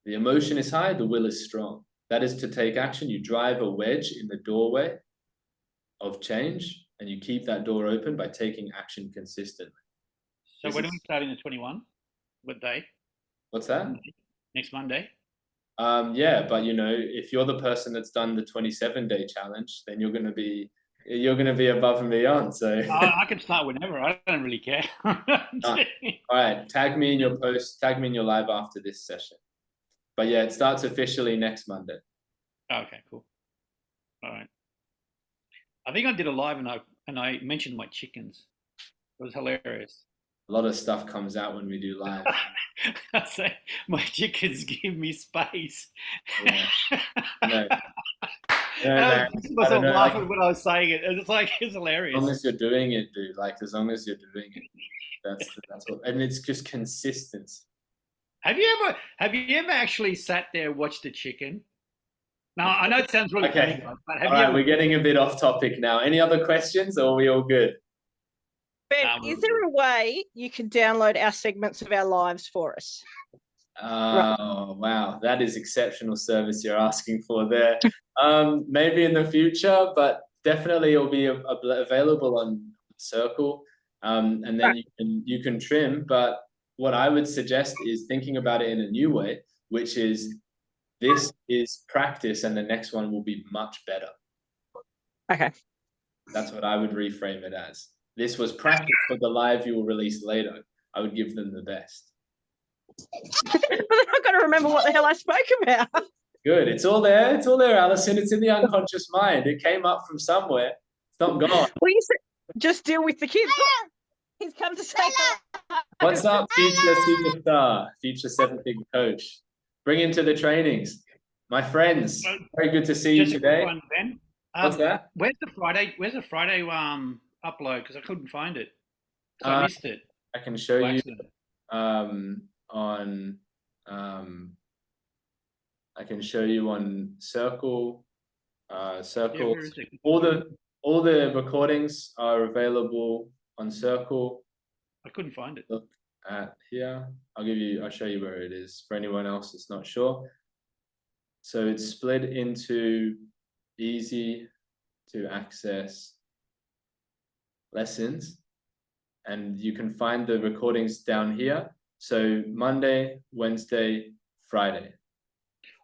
The emotion is high, the will is strong. That is to take action. You drive a wedge in the doorway of change, and you keep that door open by taking action consistently. So when are we starting the 21? What day? What's that? Next Monday? Yeah, but you know, if you're the person that's done the 27-day challenge, then you're going to be above and beyond. So I can start whenever. I don't really care. All right, tag me in your post, tag me in your live after this session. But yeah, it starts officially next Monday. Okay, cool. All right. I think I did a live and I mentioned my chickens. It was hilarious. A lot of stuff comes out when we do live. I say my chickens give me space. Yeah. No. I myself laughing when I was saying it. It's hilarious. As long as you're doing it, dude. Like, as long as you're doing it, that's what. And it's just consistency. Have you ever actually sat there and watched a chicken? Now I know it sounds really funny, but All right, we're getting a bit off topic now. Any other questions, or are we all good? Ben, is there a way you could download our segments of our lives for us? Oh, wow. That is exceptional service you're asking for there. Maybe in the future, but definitely it'll be available on Circle. And then you can trim. But what I would suggest is thinking about it in a new way, which is this is practice and the next one will be much better. Okay. That's what I would reframe it as. This was practice for the live you will release later. I would give them the best. But then I've got to remember what the hell I spoke about. Good. It's all there. It's all there, Alison. It's in the unconscious mind. It came up from somewhere. It's not gone. Well, you said just deal with the kids. Look, he's come to say hello. What's up, future superstar, future seven-figure coach? Bring him to the trainings. My friends, very good to see you Just a today. quick one, Ben. What's that? Where's the Friday upload? Because I couldn't find it. I missed it. I can show you Accident. I can show you on Circle. Circle. Yeah, where is it? All the recordings are available on Circle. I couldn't find it. Look at here. I'll show you where it is for anyone else that's not sure. So it's split into easy to access lessons, and you can find the recordings down here. So Monday, Wednesday, Friday.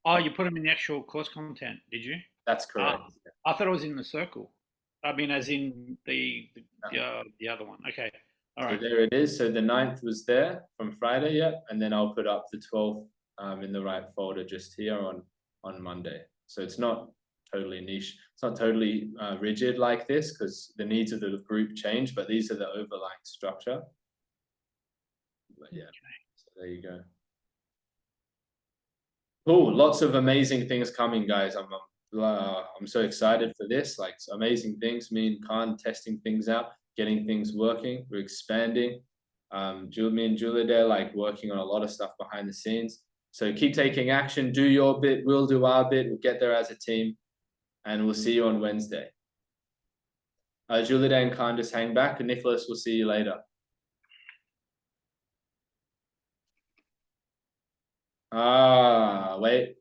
Oh, you put them in the actual course content, did you? That's correct. I thought it was in the Circle. I mean, as in the other one. Okay. All right. So there it is. So the 9th was there from Friday, yeah, and then I'll put up the 12th in the right folder just here on Monday. So it's not totally niche. It's not totally rigid like this because the needs of the group change, but these are the overlying structure. But yeah, so there you go. Cool. Lots of amazing things coming, guys. I'm so excited for this. Like amazing things. Me and Khan testing things out, getting things working. We're expanding. Me and Julia, they're like working on a lot of stuff behind the scenes. So keep taking action. Do your bit. We'll do our bit. We'll get there as a team, and we'll see you on Wednesday. Julia and Khan just hang back, and Nicholas, we'll see you later. Wait.